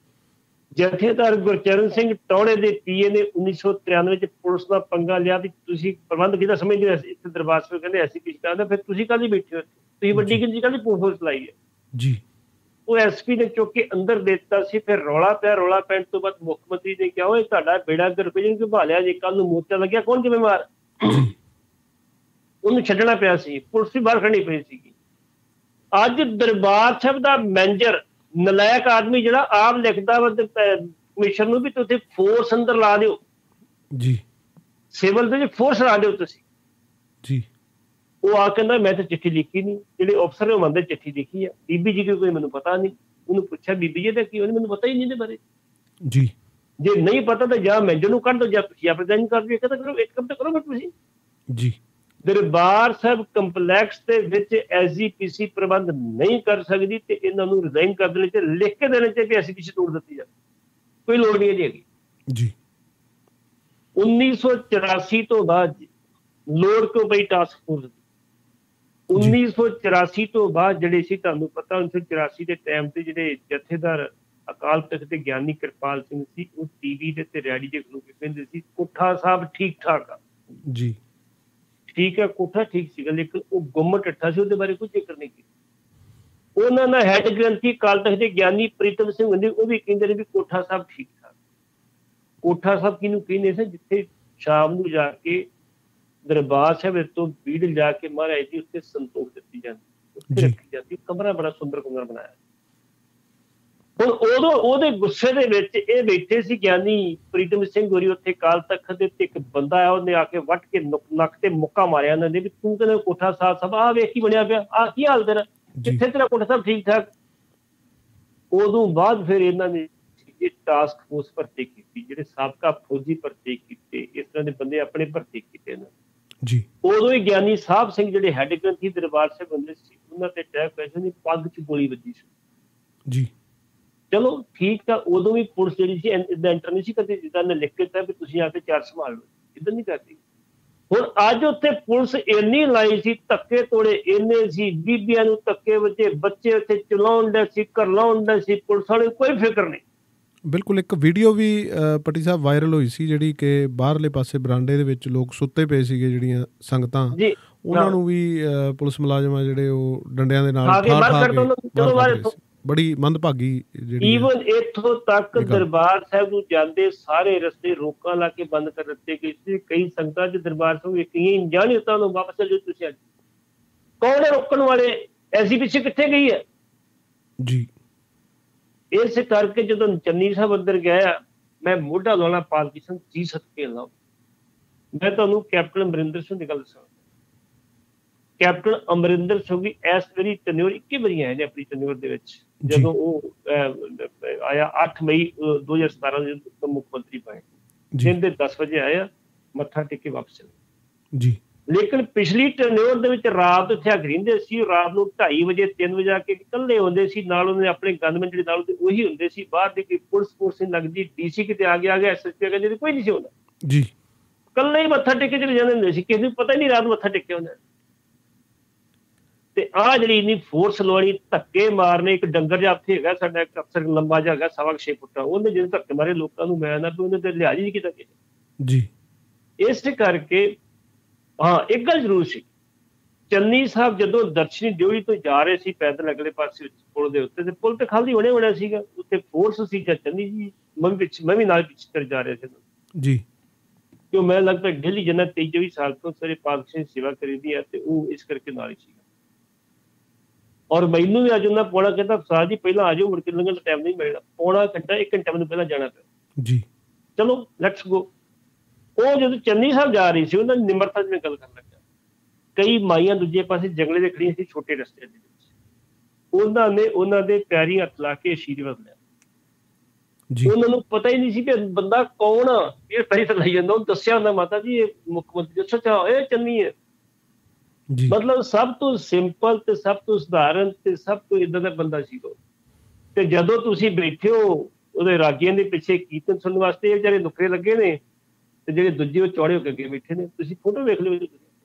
S3: ਜਥੇਦਾਰ ਗੁਰਚਰਨ ਸਿੰਘ ਟੌੜੇ ਦੇ ਪੀਏ ਨੇ 1993 ਚ ਪੁਲਿਸ ਦਾ ਪੰਗਾ ਲਿਆ ਵੀ ਤੁਸੀਂ ਪ੍ਰਬੰਧ ਕਿਹਦਾ ਸਮਝਦੇ ਹੋ ਇੱਥੇ ਦਰਬਾਰ ਸਾਹਿਬ, ਕਹਿੰਦੇ ਐਸਜੀਪੀਸੀ ਕਹਿੰਦਾ ਫਿਰ ਤੁਸੀਂ ਕਾਹਦੀ ਬੈਠੇ ਹੋ, ਤੁਸੀਂ ਵੱਡੀ ਗਿਣਤੀ ਕਾਹਦੀ ਪੁਲਿਸ ਲਾਈ ਹੈ ਜੀ। ਉਹ ਐਸਪੀ ਨੇ ਚੁੱਕ ਕੇ ਅੰਦਰ ਦੇ ਦਿੱਤਾ ਸੀ। ਫਿਰ ਰੌਲਾ ਪਿਆ, ਰੌਲਾ ਪੈਣ ਤੋਂ ਬਾਅਦ ਮੁੱਖ ਮੰਤਰੀ ਨੇ ਕਿਹਾ ਓਏ ਤੁਹਾਡਾ ਬੇੜਾ ਗਰਪੇਜਨ ਕਿਉਂ ਭਾਲਿਆ ਜੇ, ਕੱਲ ਨੂੰ ਮੋਰਚਾ ਲੱਗਿਆ ਕੌਣ ਜ਼ਿੰਮੇਵਾਰ? ਉਹਨੂੰ ਛੱਡਣਾ ਪਿਆ ਸੀ, ਪੁਲਿਸ ਵੀ ਬਾਹਰ ਖੜਨੀ ਪਈ ਸੀਗੀ। ਅੱਜ ਦਰਬਾਰ ਸਾਹਿਬ ਦਾ ਮੈਨੇਜਰ ਨਲਾਇਕ ਆਦਮੀ ਜਿਹੜਾ ਆਪ ਲਿਖਦਾ ਵਾ ਕਮਿਸ਼ਨ ਨੂੰ ਵੀ ਤੁਸੀਂ ਫੋਰਸ ਅੰਦਰ ਲਾ ਦਿਓ ਜੀ, ਸਿਵਲ ਦੇ ਫੋਰਸ ਲਾ ਦਿਓ ਤੁਸੀਂ ਜੀ। ਉਹ ਆ ਕਹਿੰਦਾ ਮੈਂ ਤਾਂ ਚਿੱਠੀ ਲਿਖੀ ਨਹੀਂ, ਜਿਹੜੇ ਅਫਸਰ ਉਹ ਮੰਨਦੇ ਚਿੱਠੀ ਲਿਖੀ ਆ। ਬੀਬੀ ਜੀ ਕੋਈ ਮੈਨੂੰ ਪਤਾ ਨਹੀਂ। ਉਹਨੂੰ ਪੁੱਛਿਆ ਬੀਬੀ ਜੀ ਦਾ ਕੀ, ਉਹਨੇ ਮੈਨੂੰ ਪਤਾ ਹੀ ਨਹੀਂ ਇਹਦੇ ਬਾਰੇ ਜੀ। ਜੇ ਨਹੀਂ ਪਤਾ ਤਾਂ ਜਾਂ ਮੈਨੇਜਰ ਨੂੰ ਕੱਢ ਦਿਓ ਜਾਂ ਤੁਸੀਂ ਪ੍ਰੈਜ਼ੈਂਟ ਕਰ ਦਿਓ, ਕਹਿੰਦਾ ਕਰੋ ਇੱਕ ਕੰਮ ਤਾਂ ਕਰੋ ਫਿਰ ਤੁਸੀਂ ਜੀ। ਦਰਬਾਰ ਸਾਹਿਬ ਕੰਪਲੈਕਸ ਦੇ ਵਿੱਚ ਐਸਜੀਪੀਸੀ ਪ੍ਰਬੰਧ ਨਹੀਂ ਕਰ ਸਕਦੀ ਤੇ ਇਹਨਾਂ ਨੂੰ ਰਿਜ਼ਾਈਨ ਕਰ ਦੇਣੇ ਚਾਹੀਦੇ, ਲਿਖ ਕੇ ਦੇਣੇ ਚਾਹੀਦੇ ਐਸਜੀਪੀਸੀ ਤੋੜ ਦਿੱਤੀ ਜਾਵੇ, ਕੋਈ ਲੋੜ ਨਹੀਂ ਹੈਗੀ ਜੀ। 1984 ਤੋਂ ਬਾਅਦ ਲੋੜ ਕਿਉਂ ਪਈ ਟਾਸਕ ਫੋਰਸ ਦੀ? 1984 ਤੋਂ ਬਾਅਦ ਜਿਹੜੇ ਸੀ, ਤੁਹਾਨੂੰ ਪਤਾ 1984 ਦੇ ਟਾਈਮ ਤੇ ਜਿਹੜੇ ਜਥੇਦਾਰ ਅਕਾਲ ਤਖਤ ਦੇ ਗਿਆਨੀ ਕਿਰਪਾਲ ਸਿੰਘ ਸੀ, ਉਹ ਟੀਵੀ ਦੇ ਤੇ ਰੈਡੀ ਦੇ ਖਲੋ ਕੇ ਕਹਿੰਦੇ ਸੀ ਕੋਠਾ ਸਾਹਿਬ ਠੀਕ ਠਾਕ ਆ ਜੀ। ਠੀਕ ਹੈ, ਕੋਠਾ ਠੀਕ ਸੀਗਾ, ਲੇਕਿਨ ਉਹ ਗੁੰਮ ਟੱਠਾ ਸੀ, ਉਹਦੇ ਬਾਰੇ ਕੋਈ ਜ਼ਿਕਰ ਨਹੀਂ ਕੀਤਾ। ਉਹਨਾਂ ਦਾ ਹੈਡ ਗ੍ਰੰਥੀ ਅਕਾਲ ਤਖਤ ਦੇ ਗਿਆਨੀ ਪ੍ਰੀਤਮ ਸਿੰਘ ਹੁੰਦੇ, ਉਹ ਵੀ ਕਹਿੰਦੇ ਨੇ ਵੀ ਕੋਠਾ ਸਾਹਿਬ ਠੀਕ ਠਾਕ। ਕੋਠਾ ਸਾਹਿਬ ਕਿਹਨੂੰ ਕਹਿੰਦੇ ਸੀ? ਜਿੱਥੇ ਸ਼ਾਮ ਨੂੰ ਜਾ ਕੇ ਦਰਬਾਰ ਸਾਹਿਬ ਤੋਂ ਭੀੜ ਜਾ ਕੇ ਮਹਾਰਾਜ ਜੀ ਉੱਤੇ ਸੰਤੋਖ ਦਿੱਤੀ ਜਾਂਦੀ, ਉੱਥੇ ਰੱਖੀ ਜਾਂਦੀ। ਕਮਰਾ ਬੜਾ ਸੁੰਦਰ ਕਮਰਾ ਬਣਾਇਆ। ਹੁਣ ਉਦੋਂ ਉਹਦੇ ਗੁੱਸੇ ਦੇ ਵਿੱਚ ਇਹ ਬੈਠੇ ਸੀ ਗਿਆਨੀ ਪ੍ਰੀਤਮ ਸਿੰਘ ਹੋਰੀ ਉੱਥੇ ਅਕਾਲ ਤਖਤ ਦੇ, ਤੇ ਇੱਕ ਬੰਦਾ ਆ ਉਹਨੇ ਆ ਕੇ ਵੱਟ ਕੇ ਨੱਕ ਤੇ ਮੁੱਕਾ ਮਾਰਿਆ ਉਹਨਾਂ ਨੇ ਵੀ ਤੂੰ ਕਹਿੰਦਾ ਕੋਠਾ ਸਾਹਿਬ ਆਹ ਵੇਖ ਕੀ ਬਣਿਆ ਪਿਆ, ਆਹ ਕੀ ਹਾਲ ਤੇਰਾ, ਕਿੱਥੇ ਤੇਰਾ ਕੋਠਾ ਸਾਹਿਬ ਠੀਕ ਠਾਕ। ਉਦੋਂ ਬਾਅਦ ਫਿਰ ਇਹਨਾਂ ਨੇ ਇਹ ਟਾਸਕ ਫੋਰਸ ਭਰਤੀ ਕੀਤੀ, ਜਿਹੜੇ ਸਾਬਕਾ ਫੌਜੀ ਭਰਤੀ ਕੀਤੇ, ਇਸ ਤਰ੍ਹਾਂ ਦੇ ਬੰਦੇ ਆਪਣੇ ਭਰਤੀ ਕੀਤੇ ਇਹਨਾਂ ਜੀ। ਉਦੋਂ ਹੀ ਗਿਆਨੀ ਸਾਹਿਬ ਸਿੰਘ ਜਿਹੜੇ ਹੈਡ ਗ੍ਰੰਥੀ ਦਰਬਾਰ ਸਾਹਿਬ ਹੁੰਦੇ ਸੀ, ਉਹਨਾਂ ਤੇ ਅਟੈਕ ਹੋਇਆ ਸੀ, ਪੱਗ 'ਚ ਗੋਲੀ ਵੱਜੀ ਸੀ ਜੀ। ਚਲੋ ਠੀਕ ਆ, ਉਦੋਂ ਵੀ ਪੁਲਿਸ ਜਿਹੜੀ ਸੀ ਇਦਾਂ ਐਂਟਰ ਨਹੀਂ ਸੀ ਕਰਦੀ ਜਿੱਦਾਂ ਨੇ ਲਿਖ ਕੇ ਦਿੱਤਾ ਵੀ ਤੁਸੀਂ ਆ ਕੇ ਚਾਰ ਸੰਭਾਲ ਲਓ, ਇੱਦਾਂ ਨਹੀਂ ਕਰਦੀ। ਹੁਣ ਅੱਜ ਉੱਥੇ ਪੁਲਿਸ ਇੰਨੀ ਲਾਈ ਸੀ, ਧੱਕੇ ਤੋੜੇ ਇੰਨੇ ਸੀ, ਬੀਬੀਆਂ ਨੂੰ ਧੱਕੇ ਵੱਜੇ, ਬੱਚੇ ਉੱਥੇ ਚਲਾਉਣ ਦੇ ਸੀ, ਕਰਲਾਉਣ ਦੇ ਸੀ, ਪੁਲਿਸ ਵਾਲੇ ਕੋਈ ਫਿਕਰ ਨਹੀਂ।
S2: ਬਿਲਕੁਲ। ਇੱਕ ਵੀਡੀਓ ਵੀ ਪੱਟੀ ਸਾਹਿਬ ਵਾਇਰਲ ਹੋਈ ਸੀ ਜਿਹੜੀ ਕਿ ਬਾਹਰਲੇ ਪਾਸੇ ਬਰਾਂਡੇ ਦੇ ਵਿੱਚ ਲੋਕ ਸੁੱਤੇ ਪਏ ਸੀਗੇ, ਜਿਹੜੀਆਂ ਸੰਗਤਾਂ, ਉਹਨਾਂ ਨੂੰ ਵੀ ਪੁਲਿਸ ਮੁਲਾਜ਼ਮ ਆ ਜਿਹੜੇ ਉਹ ਡੰਡਿਆਂ ਦੇ ਨਾਲ, ਬੜੀ ਮੰਦਭਾਗੀ ਜਿਹੜੀ। ਈਵਨ ਇੱਥੋਂ ਤੱਕ ਦਰਬਾਰ ਸਾਹਿਬ ਨੂੰ ਜਾਂਦੇ ਸਾਰੇ ਰਸਤੇ ਰੋਕਾਂ ਲਾ ਕੇ ਬੰਦ ਕਰ ਦਿੱਤੇ ਗਏ ਸੀ। ਕਈ ਸੰਗਤਾਂ ਚ ਦਰਬਾਰ ਸਾਹਿਬ ਯਕੀਨ ਜਾਣੀ ਤੁਹਾਨੂੰ ਵਾਪਸ ਚਲ ਜਾਓ ਤੁਸੀਂ। ਅੱਜ ਕੌਣ ਹੈ ਰੋਕਣ ਵਾਲੇ? ਐਸਜੀਪੀਸੀ ਕਿੱਥੇ ਗਈ ਹੈ ਜੀ? ਇਸ ਕਰਕੇ ਜਦੋਂ ਚੰਨੀ ਸਾਹਿਬ ਅੰਦਰ ਗਿਆ, ਮੈਂ ਮੋਢਾ ਲਾਉਣਾ ਪਾਲਕੀ ਸਿੰਘ ਜੀ ਸਦਕੇ ਲਾਓ। ਮੈਂ ਤੁਹਾਨੂੰ ਕੈਪਟਨ ਅਮਰਿੰਦਰ ਸਿੰਘ ਦੀ ਗੱਲ ਦੱਸਾਂ। ਕੈਪਟਨ ਅਮਰਿੰਦਰ ਸਿੰਘ ਵੀ ਇਸ ਵਾਰੀ ਟੈਨਿਓਰ 21 ਵਾਰੀ ਆਏ ਨੇ ਆਪਣੀ ਟੈਨਿਓਰ ਦੇ ਵਿੱਚ। ਜਦੋਂ ਉਹ ਆਇਆ 8 ਮਈ 2017 ਦੇ ਮੁੱਖ ਮੰਤਰੀ ਬਣੇ, ਦਿਨ ਦੇ 10 ਵਜੇ ਆਇਆ, ਮੱਥਾ ਟੇਕ ਕੇ ਵਾਪਸ ਚਲੇ ਜੀ। ਲੇਕਿਨ ਪਿਛਲੀ ਟੈਨਿਓਰ ਦੇ ਵਿੱਚ ਰਾਤ ਇੱਥੇ ਰਹਿੰਦੇ ਸੀ, ਰਾਤ ਨੂੰ 2:30 ਵਜੇ 3 ਵਜੇ ਆ ਕੇ ਇਕੱਲੇ ਹੁੰਦੇ ਸੀ, ਨਾਲ ਉਹਨੇ ਆਪਣੇ ਗਨਮੈਨ ਜਿਹੜੇ ਨਾਲ ਉਹੀ ਹੁੰਦੇ ਸੀ। ਬਾਹਰ ਦੀ ਕੋਈ ਪੁਲਿਸ ਫੋਰਸ ਨਹੀਂ ਲੱਗਦੀ, ਡੀਸੀ ਕਿਤੇ ਆ ਗਿਆ ਐਸਐਸਪੀ ਆ ਗਿਆ, ਕੋਈ ਨਹੀਂ ਸੀ ਹੁੰਦਾ ਜੀ। ਇਕੱਲੇ ਹੀ ਮੱਥਾ ਟੇਕ ਕੇ ਚਲੇ ਜਾਂਦੇ ਹੁੰਦੇ ਸੀ, ਕਿਸੇ ਨੂੰ ਪਤਾ ਹੀ ਨਹੀਂ ਰਾਤ ਮੱਥਾ ਟੇਕਿਆ ਹੁੰਦਾ।
S3: ਤੇ ਆਹ ਜਿਹੜੀ ਇੰਨੀ ਫੋਰਸ ਲਵਾਉਣੀ, ਧੱਕੇ ਮਾਰਨੇ। ਇੱਕ ਡੰਗਰ ਜਿਹਾ ਉੱਥੇ ਹੈਗਾ ਸਾਡਾ, ਇੱਕ ਅਫਸਰ ਲੰਬਾ ਜਿਹਾ ਹੈਗਾ 6.25 ਫੁੱਟਾ, ਉਹਨੇ ਜਿਹੜੇ ਧੱਕੇ ਮਾਰੇ ਲੋਕਾਂ ਨੂੰ, ਮੈਂ ਨਾ ਉਹਨੇ ਤੇ ਲਿਹਾਜ਼ ਨਹੀਂ ਕੀਤਾ
S2: ਜੀ।
S3: ਇਸ ਕਰਕੇ ਹਾਂ ਇੱਕ ਗੱਲ ਜ਼ਰੂਰ ਸੀ, ਚੰਨੀ ਸਾਹਿਬ ਜਦੋਂ ਦਰਸ਼ਨੀ ਡਿਊਟੀ ਤੋਂ ਜਾ ਰਹੇ ਸੀ ਪੈਦਲ ਅਗਲੇ ਪਾਸੇ ਪੁਲ ਦੇ ਉੱਤੇ, ਤੇ ਪੁਲ ਤੇ ਖਾਲੀ ਹੋਣਾ ਸੀਗਾ, ਉੱਥੇ ਫੋਰਸ ਸੀ ਜਾਂ ਚੰਨੀ ਜੀ, ਮੈਂ ਵੀ ਨਾਲ ਪਿੱਛੇ ਜਾ ਰਿਹਾ ਸੀ
S2: ਜੀ।
S3: ਕਿਉਂ ਮੈਂ ਲਗਭਗ ਡੇਲੀ ਜਨਾ 23-24 ਸਾਲ ਤੋਂ ਸਾਰੇ ਪਾਤਸ਼ਾਹ ਦੀ ਸੇਵਾ ਕਰੀਦੀ ਹੈ, ਤੇ ਉਹ ਇਸ ਕਰਕੇ ਨਾਲ ਹੀ ਸੀਗਾ। ਔਰ ਮੈਨੂੰ ਵੀ ਅੱਜ ਉਹਨਾਂ ਪੌਣਾ ਕਹਿੰਦਾ ਫਸਾਦ ਜੀ ਪਹਿਲਾਂ ਆ ਜਾਓ, ਮੁੜ ਕੇ ਲੰਘਣ ਦਾ ਟਾਈਮ ਨਹੀਂ ਮਿਲਣਾ, ਪੌਣਾ ਘੰਟਾ 1 ਘੰਟਾ ਮੈਨੂੰ ਪਹਿਲਾਂ ਜਾਣਾ ਪਿਆ
S2: ਜੀ।
S3: ਚਲੋ ਲੈਟਸ ਗੋ। ਉਹ ਜਦੋਂ ਚੰਨੀ ਸਾਹਿਬ ਜਾ ਰਹੀ ਸੀ, ਉਹਨਾਂ ਦੀ ਨਿਮਰਤਾ ਦੀ ਮੈਂ ਗੱਲ ਕਰਨ ਲੱਗਾ, ਕਈ ਮਾਈਆਂ ਦੂਜੇ ਪਾਸੇ ਜੰਗਲੇ ਦੇ ਖੜੀਆਂ ਸੀ ਛੋਟੇ ਰਸਤੇ ਦੇ ਵਿੱਚ, ਉਹਨਾਂ ਦੇ ਪੈਰੀਂ ਹੱਥ ਲਾ ਕੇ ਆਸ਼ੀਰਵਾਦ ਲਿਆ। ਉਹਨਾਂ ਨੂੰ ਪਤਾ ਹੀ ਨਹੀਂ ਸੀ ਕਿ ਬੰਦਾ ਕੌਣ ਆ, ਇਹ ਪੈਰੀ ਤੇ ਲਾਈ ਜਾਂਦਾ। ਉਹਨੂੰ ਦੱਸਿਆ ਹੁੰਦਾ ਮਾਤਾ ਜੀ ਇਹ ਮੁੱਖ ਮੰਤਰੀ, ਅੱਛਾ ਇਹ ਚੰਨੀ ਹੈ। ਮਤਲਬ ਸਭ ਤੋਂ ਸਿੰਪਲ ਤੇ ਸਭ ਤੋਂ ਸਧਾਰਨ ਤੇ ਸਭ ਤੋਂ ਇਦਾਂ ਦਾ ਬੰਦਾ ਸੀ ਉਹ। ਤੇ ਜਦੋਂ ਤੁਸੀਂ ਬੈਠੇ ਹੋ ਉਹਦੇ ਰਾਗੀਆਂ ਦੇ ਪਿੱਛੇ ਕੀਰਤਨ ਸੁਣਨ ਵਾਸਤੇ, ਇਹ ਵਿਚਾਰੇ ਨੁਕਰੇ ਲੱਗੇ ਨੇ, ਤੇ ਜਿਹੜੇ ਦੂਜੇ ਉਹ ਚੌੜੇ ਹੋ ਕੇ ਅੱਗੇ ਬੈਠੇ ਨੇ, ਤੁਸੀਂ ਫੋਟੋ ਵੇਖ ਲਿਓ।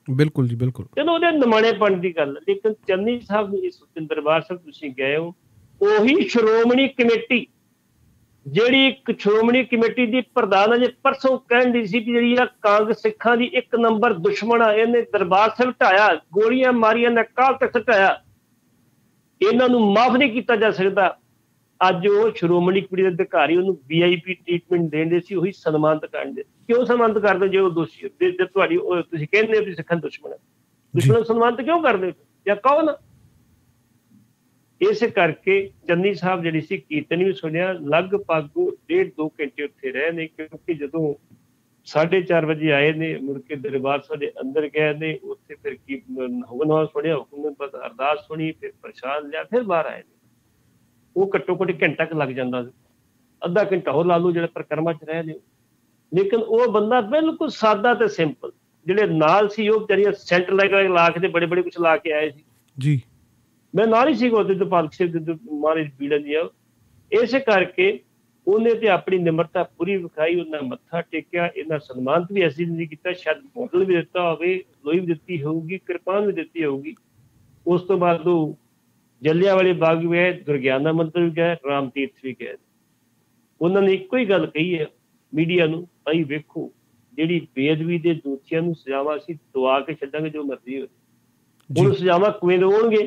S2: ਬਿਲਕੁਲ ਜੀ, ਬਿਲਕੁਲ। ਚਲੋ
S3: ਉਹਦੇ ਨਿਮਾਣੇਪਣ ਦੀ ਗੱਲ, ਲੇਕਿਨ ਚੰਨੀ ਸਾਹਿਬ ਨੂੰ ਇਸ ਦਰਬਾਰ ਸਾਹਿਬ ਤੁਸੀਂ ਗਏ ਹੋ, ਉਹੀ ਸ਼੍ਰੋਮਣੀ ਕਮੇਟੀ ਜਿਹੜੀ ਇੱਕ ਸ਼੍ਰੋਮਣੀ ਕਮੇਟੀ ਦੀ ਪ੍ਰਧਾਨ ਅਜੇ ਪਰਸੋਂ ਕਹਿੰਦੀ ਸੀ ਕਿ ਜਿਹੜੀ ਆ ਕਾਂਗਰਸ ਸਿੱਖਾਂ ਦੀ 1 ਨੰਬਰ ਦੁਸ਼ਮਣ ਆ, ਇਹਨੇ ਦਰਬਾਰ ਸਾਹਿਬ ਢਾਇਆ, ਗੋਲੀਆਂ ਮਾਰੀਆਂ ਨੇ, ਅਕਾਲ ਤਖਤ ਢਾਇਆ, ਇਹਨਾਂ ਨੂੰ ਮਾਫ ਨਹੀਂ ਕੀਤਾ ਜਾ ਸਕਦਾ। ਅੱਜ ਉਹ ਸ਼੍ਰੋਮਣੀ ਕਮੇਟੀ ਦੇ ਅਧਿਕਾਰੀ ਉਹਨੂੰ VIP ਟ੍ਰੀਟਮੈਂਟ ਦੇਂਦੇ ਸੀ, ਉਹੀ ਸਨਮਾਨਿਤ ਕਰਦੇ। ਕਿਉਂ ਸਨਮਾਨਿਤ ਕਰਦੇ ਜੇ ਉਹ ਦੋਸ਼ੀ ਜੇ ਤੁਹਾਡੀ ਤੁਸੀਂ ਕਹਿੰਦੇ ਹੋ ਸਿੱਖਾਂ ਦੁਸ਼ਮਣ ਹੈ, ਦੁਸ਼ਮਣ ਸਨਮਾਨਿਤ ਕਿਉਂ ਕਰਦੇ ਜਾਂ ਕੌਣ? ਇਸ ਕਰਕੇ ਚੰਨੀ ਸਾਹਿਬ ਜਿਹੜੀ ਸੀ ਕੀਰਤਨ ਵੀ ਸੁਣਿਆ, ਲਗਭਗ 1.5-2 ਘੰਟੇ ਉੱਥੇ ਰਹੇ ਨੇ, ਕਿਉਂਕਿ ਜਦੋਂ 4:30 ਵਜੇ ਆਏ ਨੇ, ਮੁੜ ਕੇ ਦਰਬਾਰ ਸਾਹਿਬ ਦੇ ਅੰਦਰ ਗਏ ਨੇ, ਉੱਥੇ ਫਿਰ ਕੀ ਹੁਕਮਨਾਮਾ ਸੁਣਿਆ, ਹੁਕਮ ਅਰਦਾਸ ਸੁਣੀ, ਫਿਰ ਪ੍ਰਸ਼ਾਦ ਲਿਆ, ਫਿਰ ਬਾਹਰ ਆਏ ਨੇ। ਉਹ ਘੱਟੋ ਘੱਟ ਘੰਟਾ ਕੁ ਲੱਗ ਜਾਂਦਾ ਸੀ, ਅੱਧਾ ਘੰਟਾ ਹੋਰ ਲਾ ਲਓ ਜਿਹੜੇ ਪਰਿਕਰਮਾ 'ਚ ਰਹੇ ਨੇ। ਲੇਕਿਨ ਉਹ ਬੰਦਾ ਬਿਲਕੁਲ ਸਾਦਾ ਤੇ ਸਿੰਪਲ। ਜਿਹੜੇ ਨਾਲ ਸੀ ਉਹ ਵਿਚਾਰੀਆਂ ਸੈਂਟ ਲਾ ਕੇ ਤੇ ਬੜੇ ਕੁਛ ਲਾ ਕੇ ਆਏ ਸੀ ਜੀ। ਮੈਂ ਨਾਲ ਹੀ ਸੀਗਾ ਉਹਦੇ ਪਾਲਕੀ ਮਹਾਰਾਜ ਪੀੜਨ ਦੀ। ਇਸੇ ਕਰਕੇ ਉਹਨੇ ਤੇ ਆਪਣੀ ਨਿਮਰਤਾ ਪੂਰੀ ਵਿਖਾਈ, ਉਹਨਾਂ ਮੱਥਾ ਟੇਕਿਆ, ਇਹਨਾਂ ਸਨਮਾਨਿਤ ਵੀ ਅਸੀਂ ਨਹੀਂ ਕੀਤਾ, ਸ਼ਾਇਦ ਮੋਡਲ ਵੀ ਦਿੱਤਾ ਹੋਵੇ, ਲੋਈ ਵੀ ਦਿੱਤੀ ਹੋਊਗੀ, ਕਿਰਪਾਨ ਵੀ ਦਿੱਤੀ ਹੋਊਗੀ। ਉਸ ਤੋਂ ਬਾਅਦ ਉਹ ਜਲਿਆਂਵਾਲੇ ਬਾਗ ਵੀ ਗਏ, ਦੁਰਗਿਆਨਾ ਮੰਦਰ ਵੀ ਗਏ, ਰਾਮ ਤੀਰਥ ਵੀ ਗਏ। ਉਹਨਾਂ ਨੇ ਇੱਕੋ ਹੀ ਗੱਲ ਕਹੀ ਹੈ ਮੀਡੀਆ ਨੂੰ, ਭਾਈ ਵੇਖੋ ਜਿਹੜੀ ਬੇਅਦਬੀ ਦੇ ਦੋਸ਼ੀਆਂ ਨੂੰ ਸਜ਼ਾਵਾਂ ਅਸੀਂ ਦਵਾ ਕੇ ਛੱਡਾਂਗੇ, ਜੋ ਮਰਜ਼ੀ ਹੋਵੇ। ਹੁਣ ਸਜ਼ਾਵਾਂ ਕਿਵੇਂ ਦੇਣਗੇ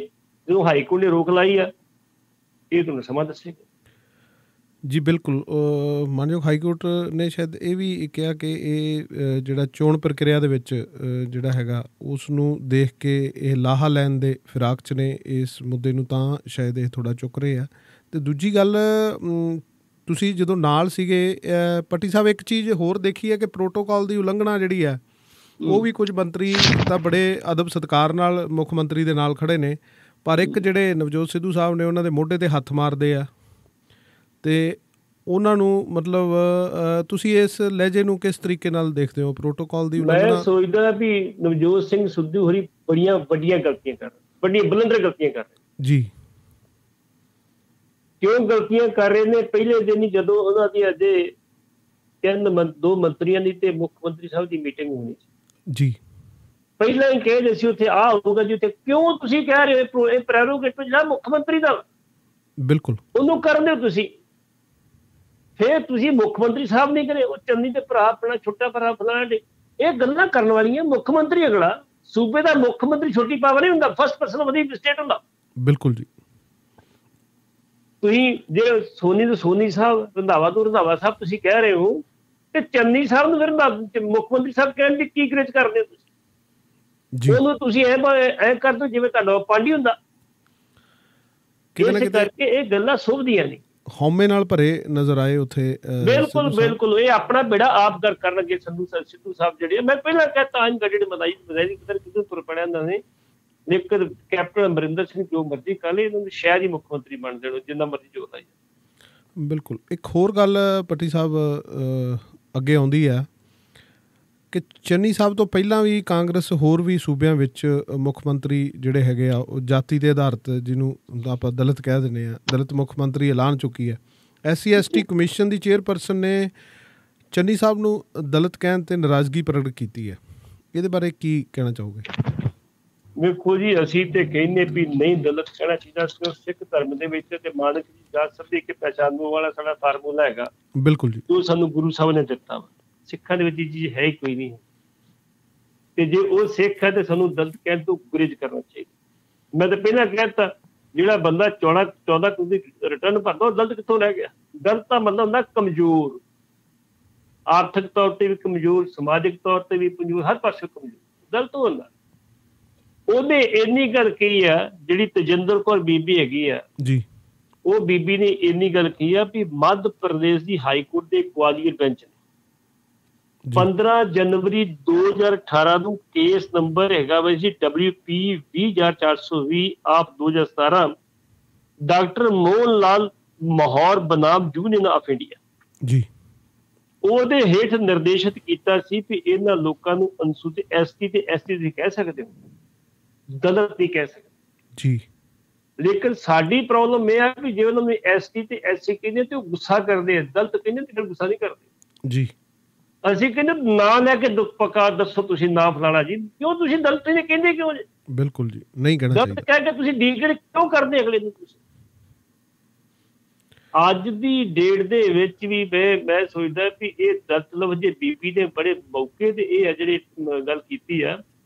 S3: ਜਦੋਂ ਹਾਈਕੋਰਟ ਨੇ ਰੋਕ ਲਾਈ ਆ, ਇਹ ਤੁਹਾਨੂੰ ਸਮਾਂ ਦੱਸੇਗਾ
S2: ਜੀ। ਬਿਲਕੁਲ, ਮਾਨਯੋਗ ਹਾਈਕੋਰਟ ਨੇ ਸ਼ਾਇਦ ਇਹ ਵੀ ਕਿਹਾ ਕਿ ਇਹ ਜਿਹੜਾ ਚੋਣ ਪ੍ਰਕਿਰਿਆ ਦੇ ਵਿੱਚ ਜਿਹੜਾ ਹੈਗਾ ਉਸ ਨੂੰ ਦੇਖ ਕੇ ਇਹ ਲਾਹਾ ਲੈਣ ਦੇ ਫਿਰਾਕ 'ਚ ਨੇ, ਇਸ ਮੁੱਦੇ ਨੂੰ ਤਾਂ ਸ਼ਾਇਦ ਇਹ ਥੋੜ੍ਹਾ ਚੁੱਕ ਰਹੇ ਆ। ਅਤੇ ਦੂਜੀ ਗੱਲ, ਤੁਸੀਂ ਜਦੋਂ ਨਾਲ ਸੀਗੇ ਪੱਟੀ ਸਾਹਿਬ, ਇੱਕ ਚੀਜ਼ ਹੋਰ ਦੇਖੀ ਹੈ ਕਿ ਪ੍ਰੋਟੋਕਾਲ ਦੀ ਉਲੰਘਣਾ ਜਿਹੜੀ ਹੈ ਉਹ ਵੀ ਕੁਝ ਮੰਤਰੀ ਤਾਂ ਬੜੇ ਅਦਬ ਸਤਿਕਾਰ ਨਾਲ ਮੁੱਖ ਮੰਤਰੀ ਦੇ ਨਾਲ ਖੜ੍ਹੇ ਨੇ, ਪਰ ਇੱਕ ਜਿਹੜੇ ਨਵਜੋਤ ਸਿੱਧੂ ਸਾਹਿਬ ਨੇ ਉਹਨਾਂ ਦੇ ਮੋਢੇ 'ਤੇ ਹੱਥ ਮਾਰਦੇ ਆ, ਅਤੇ ਉਹਨਾਂ ਨੂੰ ਮਤਲਬ ਤੁਸੀਂ ਇਸ ਲਹਿਜੇ ਨੂੰ ਕਿਸ ਤਰੀਕੇ ਨਾਲ ਦੇਖਦੇ ਹੋ ਪ੍ਰੋਟੋਕਾਲ ਦੀ ਉਲੰਘਣਾ?
S3: ਮੈਂ ਸੋਚਦਾ ਵੀ ਨਵਜੋਤ ਸਿੰਘ ਸਿੱਧੂ ਹੋਰੀ ਬੜੀਆਂ ਵੱਡੀਆਂ ਗਲਤੀਆਂ ਕਰ ਰਹੇ, ਵੱਡੀਆਂ ਬਲੰਡਰ ਗਲਤੀਆਂ ਕਰ ਰਹੇ ਜੀ। ਕਿਉਂ ਗਲਤੀਆਂ ਕਰ ਰਹੇ ਨੇ? ਪਹਿਲੇ ਦਿਨ ਹੀ ਜਦੋਂ ਉਹਨਾਂ ਦੀ ਅਜੇ 2 ਮੰਤਰੀਆਂ ਦੀ ਤੇ ਮੁੱਖ ਮੰਤਰੀ ਸਾਹਿਬ ਦੀ ਮੀਟਿੰਗ ਹੋਣੀ ਸੀ ਜੀ, ਪਹਿਲਾਂ ਹੀ ਕਹਿ ਰਹੇ ਸੀ ਉੱਥੇ ਆਹ ਹੋਊਗਾ ਜੀ ਉੱਥੇ। ਕਿਉਂ ਤੁਸੀਂ ਕਹਿ ਰਹੇ ਹੋ ਇਹ ਪ੍ਰੈਰੋਗੇਟਿਵ ਜਿਹੜਾ ਮੁੱਖ ਮੰਤਰੀ ਦਾ, ਬਿਲਕੁਲ ਉਹਨੂੰ ਕਰਨ ਦਿਓ ਤੁਸੀਂ। ਫਿਰ ਤੁਸੀਂ ਮੁੱਖ ਮੰਤਰੀ ਸਾਹਿਬ ਨਹੀਂ ਕਰੇ, ਉਹ ਚੰਨੀ ਤੇ ਭਰਾ ਆਪਣਾ ਛੋਟਾ ਭਰਾ ਫਲਾਣੇ, ਇਹ ਗੱਲਾਂ ਕਰਨ ਵਾਲੀਆਂ। ਮੁੱਖ ਮੰਤਰੀ ਅਗਲਾ ਸੂਬੇ ਦਾ ਮੁੱਖ ਮੰਤਰੀ ਛੋਟੀ ਪਾਵਰ ਨਹੀਂ ਹੁੰਦਾ, first person of the state ਹੁੰਦਾ। ਬਿਲਕੁਲ ਜੀ। ਤੁਸੀਂ ਜੇ ਸੋਨੀ ਸਾਹਿਬ ਰੰਧਾਵਾ ਤੋਂ ਰੰਧਾਵਾ ਸਾਹਿਬ ਤੁਸੀਂ ਕਹਿ ਰਹੇ ਹੋ, ਤੇ ਚੰਨੀ ਸਾਹਿਬ ਨੂੰ ਫਿਰ ਮੁੱਖ ਮੰਤਰੀ ਸਾਹਿਬ ਕਹਿਣ ਦੀ ਕੀ ਗਰੇਜ ਕਰਦੇ ਹੋ ਤੁਸੀਂ? ਉਹਨੂੰ ਤੁਸੀਂ ਐ ਕਰ ਦਿਓ ਜਿਵੇਂ ਤੁਹਾਡਾ ਪਾਂਡੀ ਹੁੰਦਾ। ਇਸ ਕਰਕੇ ਇਹ ਗੱਲਾਂ ਸੁਭਦੀਆਂ ਨਹੀਂ, ਹਉਮੈ ਨਾਲ ਭਰੇ ਨਜ਼ਰ ਆਏ ਉੱਥੇ। ਬਿਲਕੁਲ ਇਹ ਆਪਣਾ ਬੇੜਾ ਆਪ ਕਰ ਕਰਨਗੇ ਸਿੱਧੂ ਸਾਹਿਬ ਜਿਹੜੇ। ਮੈਂ ਪਹਿਲਾਂ ਕਹਿਤਾ ਜਿਹੜੇ ਮਦਾਈ ਕਿੱਧਰ ਤੁਰ ਪੜਿਆ ਇਹਨਾਂ ਨੇ, ਲੇਕਿਨ ਕੈਪਟਨ ਅਮਰਿੰਦਰ ਸਿੰਘ ਜੋ ਮਰਜ਼ੀ ਕਰ ਲਏ, ਇਹਨਾਂ ਨੂੰ ਸ਼ਾਇਦ ਹੀ ਮੁੱਖ ਮੰਤਰੀ ਬਣ ਦੇਣ, ਜਿੰਨਾ ਮਰਜ਼ੀ ਜੋਰ ਲਾਈ। ਬਿਲਕੁਲ। ਇੱਕ ਹੋਰ ਗੱਲ ਪੱਟੀ ਸਾਹਿਬ ਅੱਗੇ ਆਉਂਦੀ ਆ ਕਿ ਚੰਨੀ ਸਾਹਿਬ ਤੋਂ ਪਹਿਲਾਂ ਵੀ ਕਾਂਗਰਸ ਹੋਰ ਵੀ ਸੂਬਿਆਂ ਵਿੱਚ ਮੁੱਖ ਮੰਤਰੀ ਜਿਹੜੇ ਹੈਗੇ ਆ ਉਹ ਜਾਤੀ ਦੇ ਆਧਾਰਿਤ, ਜਿਹਨੂੰ ਆਪਾਂ ਦਲਿਤ ਕਹਿ ਦਿੰਦੇ ਹਾਂ, ਦਲਿਤ ਮੁੱਖ ਮੰਤਰੀ ਐਲਾਨ ਚੁੱਕੀ ਹੈ। SC ST ਕਮਿਸ਼ਨ ਦੀ ਚੇਅਰਪਰਸਨ ਨੇ ਚੰਨੀ ਸਾਹਿਬ ਨੂੰ ਦਲਿਤ ਕਹਿਣ 'ਤੇ ਨਾਰਾਜ਼ਗੀ ਪ੍ਰਗਟ ਕੀਤੀ ਹੈ। ਇਹਦੇ ਬਾਰੇ ਕੀ ਕਹਿਣਾ ਚਾਹੋਗੇ? ਵੇਖੋ ਜੀ, ਅਸੀਂ ਤੇ ਕਹਿੰਦੇ ਵੀ ਨਹੀਂ ਦਲਿਤ ਕਹਿਣਾ ਚਾਹੀਦਾ, ਸਿੱਖ ਧਰਮ ਦੇ ਵਿੱਚ ਤੇ ਮਾਨਕ ਜੀ ਜਾਤ ਸਭੀ ਕੇ ਪਹਿਚਾਨਣ ਵਾਲਾ ਸਾਡਾ ਫਾਰਮੂਲਾ ਹੈਗਾ।
S2: ਬਿਲਕੁਲ ਜੀ,
S3: ਜੋ ਸਾਨੂੰ ਗੁਰੂ ਸਾਹਿਬ ਨੇ ਦਿੱਤਾ ਵਾ। ਸਿੱਖਾਂ ਦੇ ਵਿੱਚ ਇਹ ਚੀਜ਼ ਹੈ ਹੀ ਕੋਈ ਨਹੀਂ, ਤੇ ਜੇ ਉਹ ਸਿੱਖ ਹੈ ਤੇ ਸਾਨੂੰ ਦਲਿਤ ਕਹਿਣ ਤੋਂ ਗੁਰੇਜ਼ ਕਰਨਾ ਚਾਹੀਦਾ। ਮੈਂ ਤਾਂ ਪਹਿਲਾਂ ਕਹਿਤਾ, ਜਿਹੜਾ ਬੰਦਾ 14 ਕੁ ਰਿਟਰਨ ਭਰਦਾ ਉਹ ਦਲਿਤ ਕਿੱਥੋਂ ਰਹਿ ਗਿਆ? ਦਲਿਤ ਦਾ ਮਤਲਬ ਹੁੰਦਾ ਕਮਜ਼ੋਰ, ਆਰਥਿਕ ਤੌਰ ਤੇ ਵੀ ਕਮਜ਼ੋਰ, ਸਮਾਜਿਕ ਤੌਰ ਤੇ ਵੀ ਕਮਜ਼ੋਰ, ਹਰ ਪਾਸੇ ਕਮਜ਼ੋਰ ਦਲਿਤ ਹੁੰਦਾ। ਉਹਨੇ ਇੰਨੀ ਗੱਲ ਕਹੀ ਆ, ਜਿਹੜੀ ਤੇਜਿੰਦਰ ਕੌਰ ਬੀਬੀ ਹੈਗੀ ਆ
S2: ਜੀ,
S3: ਉਹ ਬੀਬੀ ਨੇ ਇੰਨੀ ਗੱਲ ਕਹੀ ਆ ਵੀ ਮੱਧ ਪ੍ਰਦੇਸ਼ ਦੀ ਹਾਈ ਕੋਰਟ ਦੇ ਗਵਾਲੀਅਰ ਬੈਂਚ ਨੇ 15 ਜਨਵਰੀ 2018 ਨੂੰ ਕੇਸ ਨੰਬਰ ਹੈਗਾ ਵਾ ਜੀ WP 20420 of 2017 doctor Mohan Lal Mahaur ਬਨਾਮ ਯੂਨੀਅਨ ਆਫ ਇੰਡੀਆ
S2: ਜੀ, ਉਹਦੇ
S3: ਹੇਠ ਨਿਰਦੇਸ਼ਿਤ ਕੀਤਾ ਸੀ ਵੀ ਇਹਨਾਂ ਲੋਕਾਂ ਨੂੰ ਅਨੁਸੂਚਿਤ ST ਤੇ ST ਤੁਸੀਂ ਕਹਿ ਸਕਦੇ ਹੋ, ਗਲਤ ਨਹੀਂ ਕਹਿ ਸਕਦੇ
S2: ਜੀ।
S3: ਲੇਕਿਨ ਸਾਡੀ ਪ੍ਰੋਬਲਮ ਇਹ ਆ ਵੀ ਜੇ ਉਹਨਾਂ ਨੂੰ ST ਤੇ SC ਕਹਿੰਦੇ ਤੇ ਉਹ ਗੁੱਸਾ ਕਰਦੇ ਆ, ਦਲਿਤ ਕਹਿੰਦੇ ਤੇ ਫਿਰ ਗੁੱਸਾ ਨਹੀਂ ਕਰਦੇ
S2: ਜੀ।
S3: ਅਸੀਂ ਕਹਿੰਦੇ ਨਾਂ ਲੈ ਕੇ ਦੁੱਖ ਪਕਾ ਦੱਸੋ ਤੁਸੀਂ ਨਾਂ ਫਲਾਣਾ ਜੀ, ਕਿਉਂ ਤੁਸੀਂ ਦਲਿਤ ਨੇ ਕਹਿੰਦੇ ਕਿਉਂ ਜੀ?
S2: ਬਿਲਕੁਲ ਜੀ, ਨਹੀਂ ਕਹਿਣਾ ਚਾਹੀਦਾ।
S3: ਦਲਿਤ ਕਹਿ ਕੇ ਤੁਸੀਂ ਡੀਗਰ ਕਿਉਂ ਕਰਦੇ ਅਗਲੇ ਨੂੰ? ਤੁਸੀਂ ਅੱਜ ਦੀ ਡੇਟ ਦੇ ਵਿੱਚ ਵੀ ਮੈਂ ਸੋਚਦਾ ਵੀ ਇਹ ਦਲਿਤ ਲਫ਼ਜ਼ ਬੀਬੀ ਦੇ ਬੜੇ ਮੌਕੇ ਤੇ ਇਹ ਆ ਜਿਹੜੇ ਗੱਲ ਕੀਤੀ ਆ,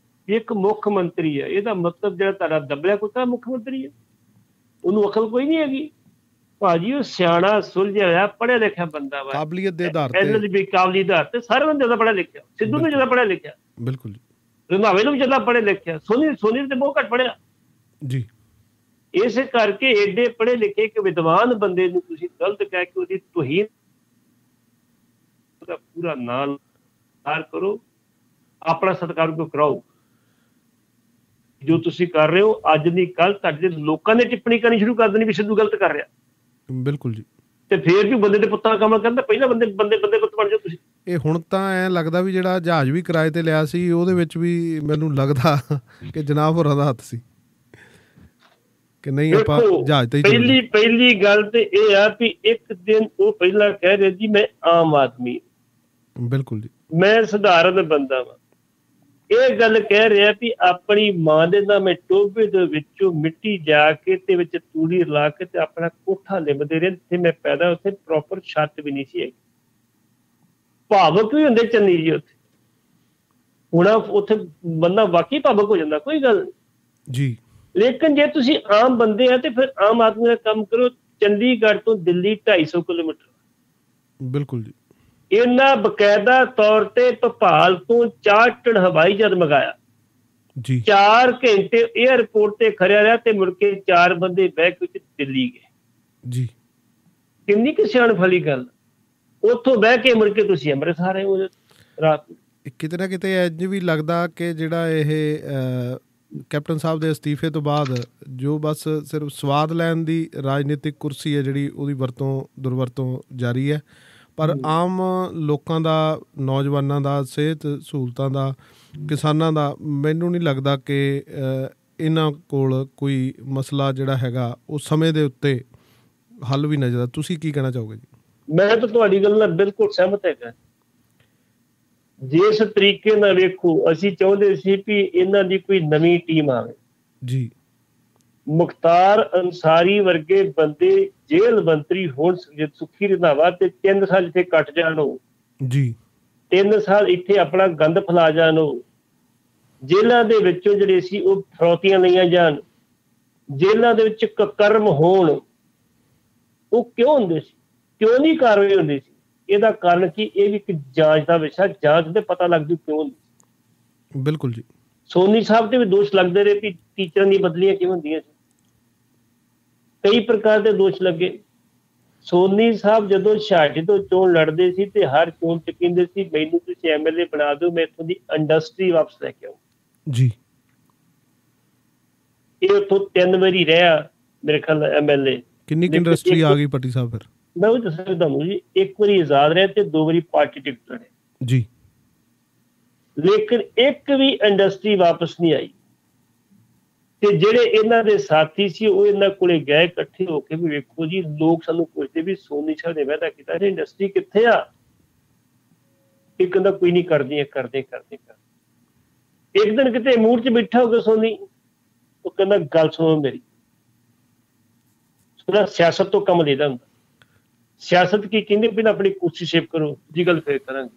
S3: ਇੱਕ ਮੁੱਖ ਮੰਤਰੀ ਆ, ਇਹਦਾ ਮਤਲਬ ਜਿਹੜਾ ਤੁਹਾਡਾ ਦੱਬਿਆ ਕੁੱਤਾ ਮੁੱਖ ਮੰਤਰੀ ਹੈ, ਉਹਨੂੰ ਅਕਲ ਕੋਈ ਨਹੀਂ ਹੈਗੀ ਭਾਜੀ। ਉਹ ਸਿਆਣਾ ਸੁਲਝਿਆ ਹੋਇਆ ਪੜ੍ਹਿਆ ਲਿਖਿਆ ਬੰਦਾ ਵਾ,
S2: ਕਾਬਲੀਅਤ ਦੇ ਆਧਾਰ
S3: ਤੇ ਕਾਬਲੀਅਤ ਦੇ ਆਧਾਰ ਤੇ ਸਾਰਿਆਂ ਨੂੰ ਜ਼ਿਆਦਾ ਪੜ੍ਹਿਆ ਲਿਖਿਆ, ਸਿੱਧੂ ਨੂੰ ਜ਼ਿਆਦਾ ਪੜ੍ਹਿਆ ਲਿਖਿਆ,
S2: ਬਿਲਕੁਲ ਜੀ,
S3: ਰੰਧਾਵੇ ਨੂੰ ਵੀ ਜ਼ਿਆਦਾ ਪੜ੍ਹਿਆ ਲਿਖਿਆ, ਸੋਨੀ ਤੇ ਬਹੁਤ ਘੱਟ ਪੜ੍ਹਿਆ ਜੀ। ਇਸ ਕਰਕੇ ਏਡੇ ਪੜ੍ਹੇ ਲਿਖੇ ਇੱਕ ਵਿਦਵਾਨ ਬੰਦੇ ਨੂੰ ਤੁਸੀਂ ਗਲਤ ਕਹਿ ਕੇ ਉਹਦੀ ਤੋਹੀਨ ਦਾ ਪੂਰਾ ਨਾਂ ਕਰੋ, ਆਪਣਾ ਸਤਿਕਾਰ ਕਰਾਓ। ਜੋ ਤੁਸੀਂ ਕਰ ਰਹੇ ਹੋ ਅੱਜ ਨਹੀਂ ਕੱਲ ਤੁਹਾਡੇ ਲੋਕਾਂ ਨੇ ਟਿੱਪਣੀ ਕਰਨੀ ਸ਼ੁਰੂ ਕਰ ਦੇਣੀ ਵੀ ਸਿੱਧੂ ਗਲਤ ਕਰ ਰਿਹਾ।
S2: ਬਿਲਕੁਲ ਜੀ,
S3: ਤੇ ਫੇਰ ਵੀ ਬੰਦੇ ਦੇ ਪੁੱਤਾਂ ਕੰਮ ਕਰਦਾ, ਪਹਿਲਾਂ ਬੰਦੇ ਪੁੱਤ ਬਣ ਜਾਓ ਤੁਸੀਂ।
S2: ਇਹ ਹੁਣ ਤਾਂ ਐ ਲੱਗਦਾ ਵੀ ਜਿਹੜਾ ਜਹਾਜ਼ ਵੀ ਕਿਰਾਏ ਤੇ ਲਿਆ ਸੀ ਉਹਦੇ ਵਿੱਚ ਵੀ ਮੈਨੂੰ ਲੱਗਦਾ ਕਿ ਜਨਾਬ ਹੋਰਾਂ ਦਾ ਹੱਥ ਸੀ ਕਿ ਨਹੀਂ ਆਪਾਂ ਜਹਾਜ਼ ਤੇ ਹੀ।
S3: ਪਹਿਲੀ ਗੱਲ ਤੇ ਇਹ ਆ ਵੀ ਇੱਕ ਦਿਨ ਉਹ ਪਹਿਲਾਂ ਕਹਿ ਰਹੇ ਜੀ ਮੈਂ ਆਮ ਆਦਮੀ,
S2: ਬਿਲਕੁਲ ਜੀ,
S3: ਮੈਂ ਸਧਾਰਨ ਬੰਦਾ ਵਾਂ। ਇਹ ਗੱਲ ਕਹਿ ਰਿਹਾ ਵੀ ਆਪਣੀ ਮਾਂ ਦੇ ਨਾਲ ਮੈਂ ਟੋਭੇ ਦੇ ਵਿੱਚੋਂ ਮਿੱਟੀ ਜਾ ਕੇ ਤੇ ਵਿੱਚ ਤੂੜੀ ਰਲਾ ਕੇ ਤੇ ਆਪਣਾ ਕੋਠਾ ਲਿੰਬਦੇ ਰਹੇ, ਜਿੱਥੇ ਮੈਂ ਪੈਦਾ ਉੱਥੇ ਪ੍ਰੋਪਰ ਛੱਤ ਵੀ ਨਹੀਂ ਸੀ ਹੈਗੀ। ਭਾਵਕ ਵੀ ਹੁੰਦੇ ਚੰਨੀ ਜੀ ਉੱਥੇ, ਹੁਣ ਉੱਥੇ ਬੰਦਾ ਵਾਕਈ ਭਾਵਕ ਹੋ ਜਾਂਦਾ, ਕੋਈ ਗੱਲ ਨਹੀਂ ਜੀ। ਲੇਕਿਨ ਜੇ ਤੁਸੀਂ ਆਮ ਬੰਦੇ ਆ ਤੇ ਫਿਰ ਆਮ ਆਦਮੀ ਦਾ ਕੰਮ ਕਰੋ। ਚੰਡੀਗੜ੍ਹ ਤੋਂ ਦਿੱਲੀ 250 ਕਿਲੋਮੀਟਰ,
S2: ਬਿਲਕੁਲ ਜੀ।
S3: ਇਹਨਾਂ ਬਕਾਇਦਾ ਤੌਰ ਤੇ ਭੋਪਾਲ ਤੋਂ ਚਾਰਟਰਡ ਹਵਾਈ ਜਹਾਜ਼ ਮੰਗਾਇਆ ਜੀ, 4 ਘੰਟੇ ਏਅਰਪੋਰਟ ਤੇ ਖੜਿਆ ਰਿਹਾ ਤੇ ਮੁੜ ਕੇ 4 ਬੰਦੇ ਬੈਕ ਵਿੱਚ ਦਿੱਲੀ ਗਏ ਜੀ। ਕਿੰਨੀ ਕੁ ਸਿਆਣਪ ਵਾਲੀ ਗੱਲ। ਉੱਥੋਂ ਬਹਿ ਕੇ ਮੁੜ ਕੇ ਤੁਸੀਂ ਅੰਮ੍ਰਿਤਸਰ ਆਏ ਹੋ ਰਾਤ ਨੂੰ।
S2: ਕਿਤੇ ਨਾ ਕਿਤੇ ਇੰਝ ਵੀ ਲੱਗਦਾ ਕਿ ਜਿਹੜਾ ਇਹ ਕੈਪਟਨ ਸਾਹਿਬ ਦੇ ਅਸਤੀਫੇ ਤੋਂ ਬਾਅਦ ਜੋ ਬਸ ਸਿਰਫ ਸਵਾਦ ਲੈਣ ਦੀ ਰਾਜਨੀਤਿਕ ਕੁਰਸੀ ਹੈ ਜਿਹੜੀ ਉਹਦੀ ਦੁਰਵਰਤੋਂ ਜਾਰੀ ਹੈ, ਪਰ ਆਮ ਲੋਕਾਂ ਦਾ, ਨੌਜਵਾਨਾਂ ਦਾ, ਸਿਹਤ ਸਹੂਲਤਾਂ ਦਾ, ਕਿਸਾਨਾਂ ਦਾ ਮੈਨੂੰ ਨਹੀਂ ਲੱਗਦਾ ਕਿ ਇਹਨਾਂ ਕੋਲ ਕੋਈ ਮਸਲਾ ਜਿਹੜਾ ਹੈਗਾ ਉਹ ਸਮੇਂ ਦੇ ਉੱਤੇ ਹੱਲ ਵੀ ਨਜ਼ਰ ਆ। ਤੁਸੀਂ ਕੀ ਕਹਿਣਾ ਚਾਹੋਗੇ ਜੀ?
S3: ਮੈਂ ਤਾਂ ਤੁਹਾਡੀ ਗੱਲ ਨਾਲ ਬਿਲਕੁਲ ਸਹਿਮਤ ਹੈਗਾ। ਜਿਸ ਤਰੀਕੇ ਨਾਲ ਵੇਖੋ, ਅਸੀਂ ਚਾਹੁੰਦੇ ਸੀ ਵੀ ਇਹਨਾਂ ਦੀ ਕੋਈ ਨਵੀਂ ਟੀਮ ਆਵੇ ਜੀ। ਮੁਖਤਾਰ ਅੰਸਾਰੀ ਵਰਗੇ ਬੰਦੇ ਜੇਲ੍ਹ ਮੰਤਰੀ ਹੋਣ, ਸੁੱਖੀ ਰੰਧਾਵਾ ਤੇ 3 ਸਾਲ ਇੱਥੇ ਕੱਟ ਜਾਣ ਜੀ, 3 ਸਾਲ ਇੱਥੇ ਆਪਣਾ ਗੰਦ ਫੈਲਾ ਜਾਣ, ਜੇਲ੍ਹਾਂ ਦੇ ਵਿੱਚੋਂ ਜਿਹੜੇ ਸੀ ਉਹ ਫਰੌਤੀਆਂ ਲਈਆਂ ਜਾਣ, ਜੇਲ੍ਹਾਂ ਦੇ ਵਿੱਚ ਕੁਕਰਮ ਹੋਣ। ਉਹ ਕਿਉਂ ਹੁੰਦੇ ਸੀ? ਕਿਉਂ ਨਹੀਂ ਕਾਰਵਾਈ ਹੁੰਦੀ ਸੀ? ਇਹਦਾ ਕਾਰਨ ਕੀ? ਇਹ ਵੀ ਇੱਕ ਜਾਂਚ ਦਾ ਵਿਸ਼ਾ, ਜਾਂਚ ਦੇ ਪਤਾ ਲੱਗ ਜੂ ਕਿਉਂ ਹੁੰਦੀ।
S2: ਬਿਲਕੁਲ ਜੀ।
S3: ਸੋਨੀ ਸਾਹਿਬ ਤੇ ਵੀ ਦੋਸ਼ ਲੱਗਦੇ ਰਹੇ ਵੀ ਟੀਚਰਾਂ ਦੀਆਂ ਬਦਲੀਆਂ ਕਿਉਂ ਹੁੰਦੀਆਂ ਸੀ, ਕਈ ਪ੍ਰਕਾਰ ਦੇ ਦੋਸ਼ ਲੱਗੇ। ਸੋਨੀ ਸਾਹਿਬ ਜਦੋਂ ਛਾਟੀ ਤੋਂ ਚੋਣ ਲੜਦੇ ਸੀ ਤੇ ਹਰ ਚੋਣ ਚ ਕਹਿੰਦੇ ਸੀ ਮੈਨੂੰ ਤੁਸੀਂ MLA ਬਣਾ ਦਿਓ, ਮੈਂ ਇੱਥੋਂ ਦੀ ਇੰਡਸਟਰੀ ਵਾਪਸ ਲੈ ਕੇ ਆਊਂ ਜੀ। ਇਹ ਉੱਥੋਂ 3 ਵਾਰੀ ਰਿਹਾ ਮੇਰੇ ਖਿਆਲ MLA।
S2: ਕਿੰਨੀ ਇੰਡਸਟਰੀ ਆ ਗਈ ਪੱਟੀ ਸਾਹਿਬ? ਫਿਰ
S3: ਮੈਂ ਉਹ ਦੱਸ ਸਕਦਾ ਤੁਹਾਨੂੰ ਜੀ, 1 ਵਾਰੀ ਆਜ਼ਾਦ ਰਿਹਾ ਤੇ 2 ਵਾਰੀ ਪਾਰਟੀ ਟਿਕਟ ਲੜੇ ਜੀ, ਲੇਕਿਨ ਇੱਕ ਵੀ ਇੰਡਸਟਰੀ ਵਾਪਸ ਨਹੀਂ ਆਈ। ਤੇ ਜਿਹੜੇ ਇਹਨਾਂ ਦੇ ਸਾਥੀ ਸੀ ਉਹ ਇਹਨਾਂ ਕੋਲੇ ਗਏ ਇਕੱਠੇ ਹੋ ਕੇ ਵੀ ਵੇਖੋ ਜੀ, ਲੋਕ ਸਾਨੂੰ ਪੁੱਛਦੇ ਵੀ ਸੋਨੀ ਸਾਹਿਬ ਨੇ ਵਾਅਦਾ ਕੀਤਾ ਇਹ ਇੰਡਸਟਰੀ ਕਿੱਥੇ ਆ? ਇਹ ਕਹਿੰਦਾ ਕੋਈ ਨਹੀਂ, ਕਰਦੇ। ਇੱਕ ਦਿਨ ਕਿਤੇ ਮੂਡ 'ਚ ਬੈਠਾ ਹੋ ਗਿਆ ਸੋਨੀ, ਉਹ ਕਹਿੰਦਾ ਗੱਲ ਸੁਣੋ ਮੇਰੀ, ਸਿਆਸਤ ਤੋਂ ਕੰਮ ਲੈਦਾ ਹੁੰਦਾ। ਸਿਆਸਤ ਕੀ ਕਹਿੰਦੇ, ਪਹਿਲਾਂ ਆਪਣੀ ਕੁਰਸੀ ਸ਼ੇਪ ਕਰੋ, ਜੀ ਗੱਲ ਫੇਰ ਕਰਾਂਗੇ।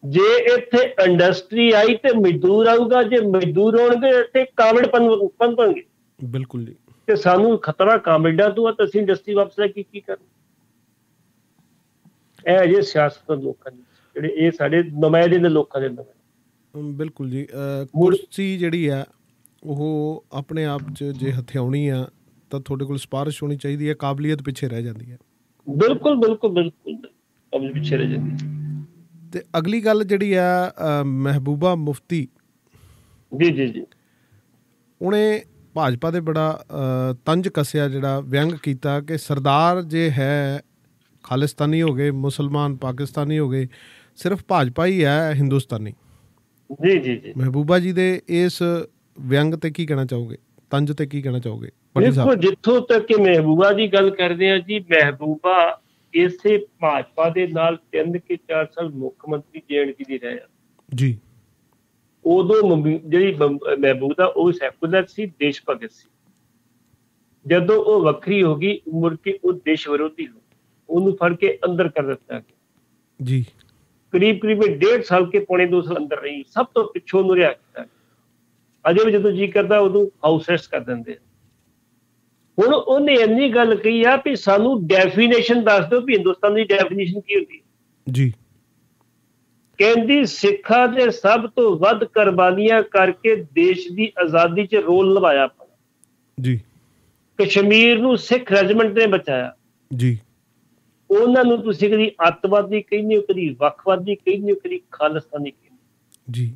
S3: ਜੇ ਇੱਥੇ ਇੰਡਸਟਰੀ ਆਈ ਤੇ ਮਜ਼ਦੂਰ ਆਊਗਾ, ਜੇ ਮਜ਼ਦੂਰ ਆਉਣਗੇ ਤੇ ਕਾਮਿਡ ਪਨਪਣਗੇ।
S2: ਬਿਲਕੁਲ ਜੀ।
S3: ਤੇ ਸਾਨੂੰ ਖਤਰਾ ਕਾਮਿਡਾਂ ਤੋਂ ਆ, ਤਾਂ ਅਸੀਂ ਇੰਡਸਟਰੀ ਵਾਪਸ ਲੈ ਕੇ ਕੀ ਕਰਨਾ? ਇਹ ਜੇ ਸਿਆਸਤ ਲੋਕਾਂ ਦੀ, ਜਿਹੜੇ ਇਹ ਸਾਡੇ ਨੁਮਾਇੰਦੇ ਨੇ ਲੋਕਾਂ ਦੇ ਨੁਮਾਇੰਦੇ।
S2: ਬਿਲਕੁਲ ਜੀ। ਕੁਰਸੀ ਜਿਹੜੀ ਆ ਉਹ ਆਪਣੇ ਆਪ 'ਚ ਜੇ ਹਥਿਆਉਣੀ ਆ ਤਾਂ ਤੁਹਾਡੇ ਕੋਲ ਸਿਫਾਰਿਸ਼ ਹੋਣੀ ਚਾਹੀਦੀ ਹੈ, ਕਾਬਲੀਅਤ ਪਿੱਛੇ ਰਹਿ ਜਾਂਦੀ ਹੈ।
S3: ਬਿਲਕੁਲ ਬਿਲਕੁਲ ਬਿਲਕੁਲ ਕਾਬਲੀਅਤ ਪਿੱਛੇ ਰਹਿ ਜਾਂਦੀ ਹੈ।
S2: ਤੇ ਅਗਲੀ ਗੱਲ ਜਿਹੜੀ ਆ ਮਹਿਬੂਬਾ ਮੁਫਤੀ
S3: ਜੀ ਜੀ ਜੀ,
S2: ਉਹਨੇ ਭਾਜਪਾ ਦੇ ਬੜਾ ਤੰਜ ਕੱਸਿਆ, ਜਿਹੜਾ ਵਿਅੰਗ ਕੀਤਾ ਕਿ ਸਰਦਾਰ ਜੇ ਹੈ ਖਾਲਿਸਤਾਨੀ ਹੋ ਗਏ, ਮੁਸਲਮਾਨ ਪਾਕਿਸਤਾਨੀ ਹੋ ਗਏ, ਸਿਰਫ ਭਾਜਪਾ ਹੀ ਹੈ ਹਿੰਦੁਸਤਾਨੀ।
S3: ਜੀ ਜੀ ਜੀ,
S2: ਮਹਿਬੂਬਾ ਜੀ ਦੇ ਇਸ ਵਿਅੰਗ ਤੇ ਕੀ ਕਹਿਣਾ ਚਾਹੋਗੇ, ਤੰਜ ਤੇ ਕੀ ਕਹਿਣਾ ਚਾਹੋਗੇ?
S3: ਦੇਖੋ, ਜਿੱਥੋਂ ਤੱਕ ਕਿ ਮਹਿਬੂਬਾ ਦੀ ਗੱਲ ਕਰਦੇ ਆ ਜੀ, ਮਹਿਬੂਬਾ ਇਸੇ ਭਾਜਪਾ ਦੇ ਨਾਲ 3 ਕੇ 4 ਸਾਲ ਮੁੱਖ ਮੰਤਰੀ JNK ਦੀ ਰਹੇ ਆ
S2: ਜੀ।
S3: ਉਦੋਂ ਜਿਹੜੀ ਮਹਿਬੂਬਾ ਉਹ ਸੈਕੂਲਰ ਸੀ, ਦੇਸ਼ ਭਗਤ ਸੀ। ਜਦੋਂ ਉਹ ਵੱਖਰੀ ਹੋ ਗਈ, ਮੁੜ ਕੇ ਉਹ ਦੇਸ਼ ਵਿਰੋਧੀ ਹੋ, ਉਹਨੂੰ ਫੜ ਕੇ ਅੰਦਰ ਕਰ ਦਿੱਤਾ ਗਿਆ
S2: ਜੀ।
S3: ਕਰੀਬ 1.5 ਸਾਲ ਕੇ ਪੌਣੇ 2 ਸਾਲ ਅੰਦਰ ਰਹੀ। ਸਭ ਤੋਂ ਪਿੱਛੋਂ ਉਹਨੂੰ ਰਿਹਾ ਕੀਤਾ। ਅਜੇ ਵੀ ਜਦੋਂ ਜੀ ਕਰਦਾ ਉਦੋਂ ਹਾਊਸ ਅਰੈਸਟ ਕਰ ਦਿੰਦੇ। ਹੁਣ ਉਹਨੇ ਇੰਨੀ ਗੱਲ ਕਹੀ ਆ ਵੀ ਸਾਨੂੰ ਡੈਫੀਨੇਸ਼ਨ ਦੱਸ ਦਿਓ ਵੀ ਹਿੰਦੁਸਤਾਨ ਦੀ ਡੈਫੀਨੇਸ਼ਨ ਕੀ ਹੁੰਦੀ ਹੈ
S2: ਜੀ।
S3: ਕਹਿੰਦੀ ਸਿੱਖਾਂ ਦੇ ਸਭ ਤੋਂ ਵੱਧ ਕੁਰਬਾਨੀਆਂ ਕਰਕੇ ਦੇਸ਼ ਦੀ ਆਜ਼ਾਦੀ 'ਚ ਰੋਲ ਨਿਭਾਇਆ ਆਪਣਾ
S2: ਜੀ।
S3: ਕਸ਼ਮੀਰ ਨੂੰ ਸਿੱਖ ਰੈਜੀਮੈਂਟ ਨੇ ਬਚਾਇਆ
S2: ਜੀ।
S3: ਉਹਨਾਂ ਨੂੰ ਤੁਸੀਂ ਕਦੀ ਅੱਤਵਾਦੀ ਕਹਿੰਦੇ ਹੋ, ਕਦੀ ਵੱਖਵਾਦੀ ਕਹਿੰਦੇ ਹੋ, ਕਦੀ ਖਾਲਿਸਤਾਨੀ ਕਹਿੰਦੇ
S2: ਜੀ।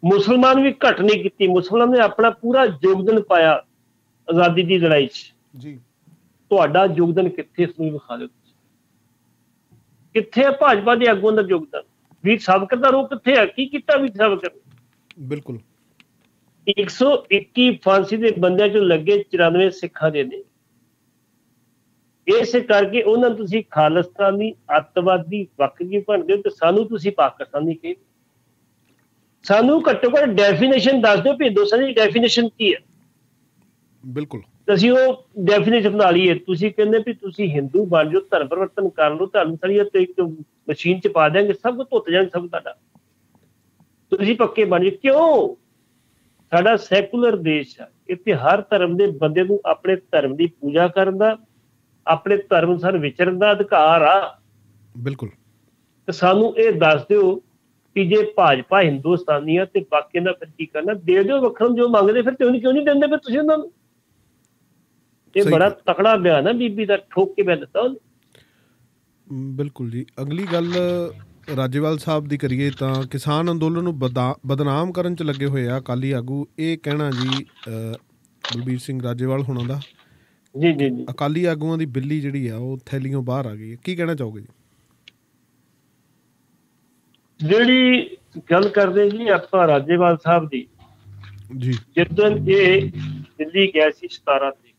S3: ਮੁਸਲਮਾਨ ਵੀ ਘੱਟ ਨਹੀਂ ਕੀਤੀ। ਮੁਸਲਮਾਨ ਨੇ ਆਪਣਾ ਪੂਰਾ ਯੋਗਦਾਨ ਪਾਇਆ ਆਜ਼ਾਦੀ ਦੀ ਲੜਾਈ 'ਚ
S2: ਜੀ।
S3: ਤੁਹਾਡਾ ਯੋਗਦਾਨ ਕਿੱਥੇ, ਇਸ ਨੂੰ ਵਿਖਾ ਦਿਓ। ਕਿੱਥੇ ਹੈ ਭਾਜਪਾ ਦੇ ਆਗੂਆਂ ਦਾ ਯੋਗਦਾਨ? ਵੀਰ ਸਾਵਰਕਰ ਦਾ ਰੋਲ ਕਿੱਥੇ ਹੈ? ਕੀ ਕੀਤਾ ਵੀਰ ਸਾਵਰਕਰ?
S2: ਬਿਲਕੁਲ।
S3: 121 ਫਾਂਸੀ ਦੇ ਬੰਦਿਆਂ ਚੋਂ ਲੱਗੇ 94 ਸਿੱਖਾਂ ਦੇ ਨੇ। ਇਸ ਕਰਕੇ ਉਹਨਾਂ ਨੂੰ ਤੁਸੀਂ ਖਾਲਿਸਤਾਨੀ, ਅੱਤਵਾਦੀ, ਵੱਖਰੀ ਬਣਦੇ ਹੋ ਤੇ ਸਾਨੂੰ ਤੁਸੀਂ ਪਾਕਿਸਤਾਨੀ ਕਹਿੰਦੇ। ਸਾਨੂੰ ਘੱਟੋ ਘੱਟ ਡੈਫੀਨੇਸ਼ਨ ਦੱਸ ਦਿਓ ਵੀ ਹਿੰਦੁਸਤਾਨ ਦੀ ਡੈਫੀਨੇਸ਼ਨ ਕੀ ਹੈ।
S2: ਬਿਲਕੁਲ।
S3: ਅਸੀਂ ਉਹ ਡੈਫੀਨੇਸ਼ਨ ਬਣਾ ਲਈਏ। ਤੁਸੀਂ ਕਹਿੰਦੇ ਵੀ ਤੁਸੀਂ ਹਿੰਦੂ ਬਣ ਜਾਓ, ਧਰਮ ਪਰਿਵਰਤਨ ਕਰ ਲਓ, ਤੁਹਾਨੂੰ ਸਾਰੀ ਇੱਕ ਮਸ਼ੀਨ 'ਚ ਪਾ ਦਿਆਂਗੇ, ਸਭ ਕੁਝ ਧੁੱਤ ਜਾਣ, ਸਭ ਤੁਹਾਡਾ ਤੁਸੀਂ ਪੱਕੇ ਬਣ ਜਾਓ। ਕਿਉਂ? ਸਾਡਾ ਸੈਕੂਲਰ ਦੇਸ਼ ਆ। ਇੱਥੇ ਹਰ ਧਰਮ ਦੇ ਬੰਦੇ ਨੂੰ ਆਪਣੇ ਧਰਮ ਦੀ ਪੂਜਾ ਕਰਨ ਦਾ, ਆਪਣੇ ਧਰਮ ਅਨੁਸਾਰ ਵਿਚਰਨ ਦਾ ਅਧਿਕਾਰ ਆ।
S2: ਬਿਲਕੁਲ।
S3: ਤੇ ਸਾਨੂੰ ਇਹ ਦੱਸ ਦਿਓ ਕਿ ਜੇ ਭਾਜਪਾ ਹਿੰਦੁਸਤਾਨੀ ਆ ਤੇ ਬਾਕੀ ਦਾ ਫਿਰ ਕੀ ਕਰਨਾ? ਦੇ ਦਿਓ ਵੱਖਰਾ ਜੋ ਮੰਗਦੇ, ਫਿਰ ਕਿਉਂ ਨਹੀਂ ਦਿੰਦੇ ਫਿਰ ਤੁਸੀਂ ਉਹਨਾਂ ਨੂੰ? ਇਹ ਬੜਾ ਤਕੜਾ ਬਿਆਨ ਹੈ ਬੀਬੀ ਦਾ, ਠੋਕ ਕੇ ਬਿਆਨ ਦਿੱਤਾ ਉਹਨੇ।
S2: ਬਿਲਕੁਲ ਜੀ। ਅਗਲੀ ਗੱਲ ਰਾਜੇਵਾਲ ਸਾਹਿਬ ਦੀ ਕਰੀਏ ਤਾਂ ਕਿਸਾਨ ਅੰਦੋਲਨ ਨੂੰ ਬਦਨਾਮ ਕਰਨ 'ਚ ਲੱਗੇ ਹੋਏ ਆ ਅਕਾਲੀ ਆਗੂ। ਇਹ ਕਹਿਣਾ ਜੀ ਬਲਬੀਰ ਸਿੰਘ ਰਾਜੇਵਾਲ ਹੋਣਾ ਦਾ।
S3: ਜੀ ਜੀ ਜੀ।
S2: ਅਕਾਲੀ ਆਗੂਆਂ ਦੀ ਬਿੱਲੀ ਜਿਹੜੀ ਆ ਉਹ ਥੈਲੀਓਂ ਬਾਹਰ ਆ ਗਈ ਹੈ। ਕੀ ਕਹਿਣਾ ਚਾਹੋਗੇ ਜੀ?
S3: ਜਿਹੜੀ ਗੱਲ ਕਰਦੇ ਜੀ ਆਪਾਂ ਰਾਜੇਵਾਲ ਸਾਹਿਬ ਦੀ ਜੀ, ਜਦੋਂ ਇਹ ਦਿੱਲੀ ਗਿਆ ਸੀ 17 ਤਰੀਕ,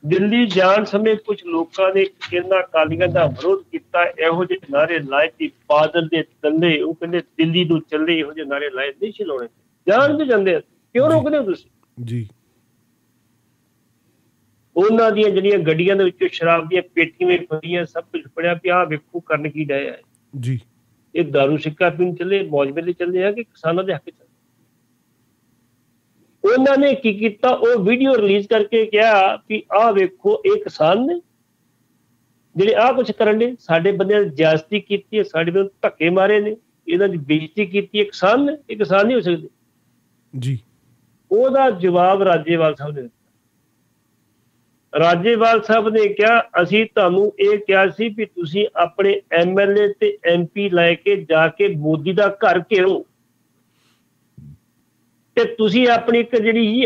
S3: ਦਿੱਲੀ ਜਾਣ ਸਮੇਂ ਕੁਝ ਲੋਕਾਂ ਨੇ ਇਹਨਾਂ ਅਕਾਲੀਆਂ ਦਾ ਵਿਰੋਧ ਕੀਤਾ, ਇਹੋ ਜਿਹੇ ਨਾਰੇ ਲਾਏ ਕਿ ਬਾਦਲ ਦੇ ਤੱਲੇ, ਉਹ ਕਹਿੰਦੇ ਦਿੱਲੀ ਨੂੰ ਚੱਲੇ, ਇਹੋ ਜਿਹੇ ਨਾਰੇ ਲਾਏ। ਨਹੀਂ ਸੀ ਲਾਉਣੇ, ਜਾਣ ਦੇ ਜਾਂਦੇ। ਕਿਉਂ ਰੋਕਦੇ ਹੋ ਤੁਸੀਂ ਜੀ? ਉਹਨਾਂ ਦੀਆਂ ਜਿਹੜੀਆਂ ਗੱਡੀਆਂ ਦੇ ਵਿੱਚੋਂ ਸ਼ਰਾਬ ਦੀਆਂ ਪੇਟੀਆਂ ਫੜੀਆਂ, ਸਭ ਕੁਝ ਫੜਿਆ ਵੀ ਆਹ ਵੇਖੋ ਕਰਨ ਕੀ ਡਏ ਆ ਜੀ। ਇਹ ਦਾਰੂ ਸਿੱਕਾ ਪੀਣ ਚੱਲੇ, ਮੌਜ ਮੇਲੇ ਚੱਲੇ ਆ ਕਿ ਕਿਸਾਨਾਂ ਦੇ ਹੱਕ 'ਚ? ਉਹਨਾਂ ਨੇ ਕੀ ਕੀਤਾ? ਉਹ ਵੀਡੀਓ ਰਿਲੀਜ਼ ਕਰਕੇ ਕਿਹਾ ਵੀ ਆਹ ਵੇਖੋ ਇਹ ਕਿਸਾਨ ਨੇ ਜਿਹੜੇ ਆਹ ਕੁਛ ਕਰਨ ਦੇ, ਸਾਡੇ ਬੰਦਿਆਂ ਨੇ ਜ਼ਿਆਦਤੀ ਕੀਤੀ ਹੈ, ਸਾਡੇ ਬੰਦੇ ਧੱਕੇ ਮਾਰੇ ਨੇ, ਇਹਨਾਂ ਦੀ ਬੇਇੱਜ਼ਤੀ ਕੀਤੀ ਹੈ। ਕਿਸਾਨ ਨੇ, ਇਹ ਕਿਸਾਨ ਨਹੀਂ ਹੋ ਸਕਦੇ ਜੀ। ਉਹਦਾ ਜਵਾਬ ਰਾਜੇਵਾਲ ਸਾਹਿਬ ਨੇ ਦਿੱਤਾ। ਰਾਜੇਵਾਲ ਸਾਹਿਬ ਨੇ ਕਿਹਾ ਅਸੀਂ ਤੁਹਾਨੂੰ ਇਹ ਕਿਹਾ ਸੀ ਵੀ ਤੁਸੀਂ ਆਪਣੇ MLA ਤੇ MP ਲੈ ਕੇ ਜਾ ਕੇ ਮੋਦੀ ਦਾ ਘਰ ਘੇਰੋ ਤੇ ਤੁਸੀਂ ਆਪਣੀ ਇੱਕ ਜਿਹੜੀ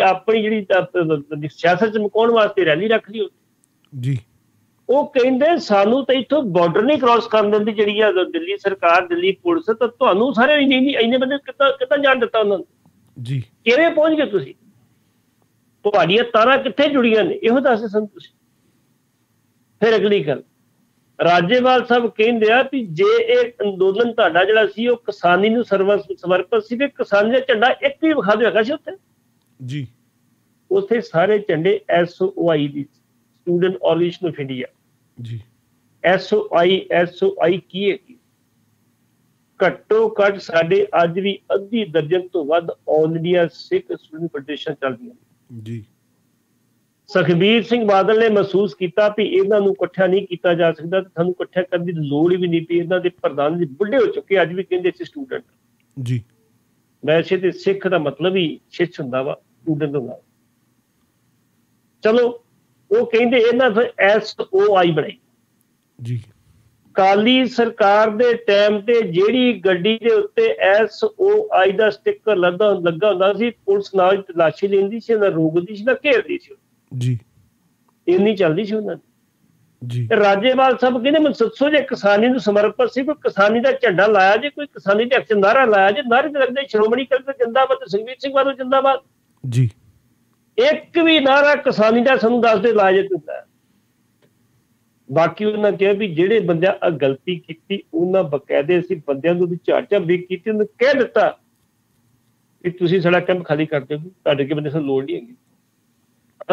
S3: ਸਿਆਸਤ 'ਚ ਮੁਕਾਉਣ ਵਾਸਤੇ ਰੈਲੀ ਰੱਖ ਲਈ ਜੀ। ਉਹ ਕਹਿੰਦੇ ਸਾਨੂੰ ਤਾਂ ਇੱਥੋਂ ਬਾਰਡਰ ਨਹੀਂ ਕ੍ਰਾਸ ਕਰਨ ਦਿੰਦੀ ਜਿਹੜੀ ਆ ਦਿੱਲੀ ਸਰਕਾਰ, ਦਿੱਲੀ ਪੁਲਿਸ, ਤਾਂ ਤੁਹਾਨੂੰ ਸਾਰੇ ਇੰਨੇ ਬੰਦੇ ਕਿੱਦਾਂ ਜਾਣ ਦਿੱਤਾ ਉਹਨਾਂ ਨੂੰ ਜੀ? ਕਿਵੇਂ ਪਹੁੰਚ ਗਏ ਤੁਸੀਂ? ਤੁਹਾਡੀਆਂ ਤਾਰਾਂ ਕਿੱਥੇ ਜੁੜੀਆਂ ਨੇ? ਇਹੋ ਦੱਸ ਸਾਨੂੰ ਤੁਸੀਂ। ਫਿਰ ਅਗਲੀ ਗੱਲ, ਰਾਜੇਵਾਲ ਸਾਹਿਬ ਕਹਿੰਦੇ ਆ ਵੀ ਜੇ ਇਹ ਅੰਦੋਲਨ ਤੁਹਾਡਾ ਜਿਹੜਾ ਸੀ ਉਹ ਕਿਸਾਨੀ ਨੂੰ ਸਮਰਪਿਤ ਸੀ, ਤੇ ਕਿਸਾਨੀ ਦਾ ਝੰਡਾ ਇੱਕ ਵੀ ਵਿਖਾ ਦਿਓ ਹੈਗਾ ਸੀ ਉੱਥੇ
S2: ਜੀ।
S3: ਉੱਥੇ ਸਾਰੇ ਝੰਡੇ SOI the, student organisation of India
S2: ਜੀ।
S3: SOI ਕੀ ਹੈ? ਘੱਟੋ ਘੱਟ ਸਾਡੇ ਅੱਜ ਵੀ ਅੱਧੀ ਦਰਜਨ ਤੋਂ ਵੱਧ ਆਲ ਇੰਡੀਆ ਸਿੱਖ ਸਟੂਡੈਂਟ ਫੈਡਰੇਸ਼ਨ ਚੱਲਦੀਆਂ
S2: ਜੀ।
S3: ਸੁਖਬੀਰ ਸਿੰਘ ਬਾਦਲ ਨੇ ਮਹਿਸੂਸ ਕੀਤਾ ਵੀ ਇਹਨਾਂ ਨੂੰ ਇਕੱਠਾ ਨਹੀਂ ਕੀਤਾ ਜਾ ਸਕਦਾ, ਤੇ ਸਾਨੂੰ ਇਕੱਠਾ ਕਰਨ ਦੀ ਲੋੜ ਹੀ ਵੀ ਨਹੀਂ ਪਈ। ਇਹਨਾਂ ਦੇ ਪ੍ਰਧਾਨ ਜੀ ਬੁੱਢੇ ਹੋ ਚੁੱਕੇ, ਅੱਜ ਵੀ ਕਹਿੰਦੇ ਸੀ ਸਟੂਡੈਂਟ
S2: ਜੀ।
S3: ਵੈਸੇ ਤੇ ਸਿੱਖ ਦਾ ਮਤਲਬ ਹੀ ਸਿੱਖ ਹੁੰਦਾ ਵਾ, ਸਟੂਡੈਂਟ ਹੁੰਦਾ। ਚਲੋ ਉਹ ਕਹਿੰਦੇ ਇਹਨਾਂ ਫਿਰ SOI ਬਣਾਈ
S2: ਜੀ।
S3: ਕਾਲੀ ਸਰਕਾਰ ਦੇ ਟਾਈਮ ਤੇ ਜਿਹੜੀ ਗੱਡੀ ਦੇ ਉੱਤੇ SOI ਦਾ ਸਟicker ਲੱਗਾ ਹੁੰਦਾ ਸੀ, ਪੁਲਿਸ ਨਾਲ ਤਲਾਸ਼ੀ ਲੈਂਦੀ ਸੀ, ਨਾ ਰੋਕਦੀ ਸੀ ਨਾ ਘੇਰਦੀ ਸੀ
S2: ਜੀ।
S3: ਇੰਨੀ ਚੱਲਦੀ ਸੀ ਉਹਨਾਂ ਦੀ
S2: ਜੀ।
S3: ਰਾਜੇਵਾਲ ਸਾਹਿਬ ਕਹਿੰਦੇ ਮੈਂ ਸੱਚੋ ਜੇ ਕਿਸਾਨੀ ਨੂੰ ਸਮਰਪਿਤ ਸੀ, ਕੋਈ ਕਿਸਾਨੀ ਦਾ ਝੰਡਾ ਲਾਇਆ ਜੇ, ਕੋਈ ਕਿਸਾਨੀ ਦੇ ਐਕਸ਼ਨ ਨਾਰਾ ਲਾਇਆ ਜੇ, ਨਾਰੇ ਤੇ ਲੱਗਦੇ ਸ਼੍ਰੋਮਣੀ ਅਕਾਲੀ ਦਲ ਜਿੰਦਾਬਾਦ ਤੇ ਸੁਖਬੀਰ ਸਿੰਘ ਬਾਦਲ ਜਿੰਦਾਬਾਦ,
S2: ਜੀ।
S3: ਇੱਕ ਵੀ ਨਾਰਾ ਕਿਸਾਨੀ ਦਾ ਸਾਨੂੰ ਦੱਸਦੇ ਲਾਇਆ ਜੇ ਹੁੰਦਾ। ਬਾਕੀ ਉਹਨਾਂ ਕਿਹਾ ਵੀ ਜਿਹੜੇ ਬੰਦਿਆਂ ਆ ਗਲਤੀ ਕੀਤੀ ਉਹਨਾਂ ਬਕਾਇਦੇ ਅਸੀਂ ਬੰਦਿਆਂ ਨੂੰ ਝਾੜ ਵੀ ਕੀਤੀ, ਉਹਨੂੰ ਕਹਿ ਦਿੱਤਾ ਵੀ ਤੁਸੀਂ ਸਾਡਾ ਕੈਂਪ ਖਾਲੀ ਕਰ ਦਿਓ, ਤੁਹਾਡੇ ਕੇ ਬੰਦੇ ਸਾਨੂੰ ਲੋੜ ਨਹੀਂ ਹੈਗੀ,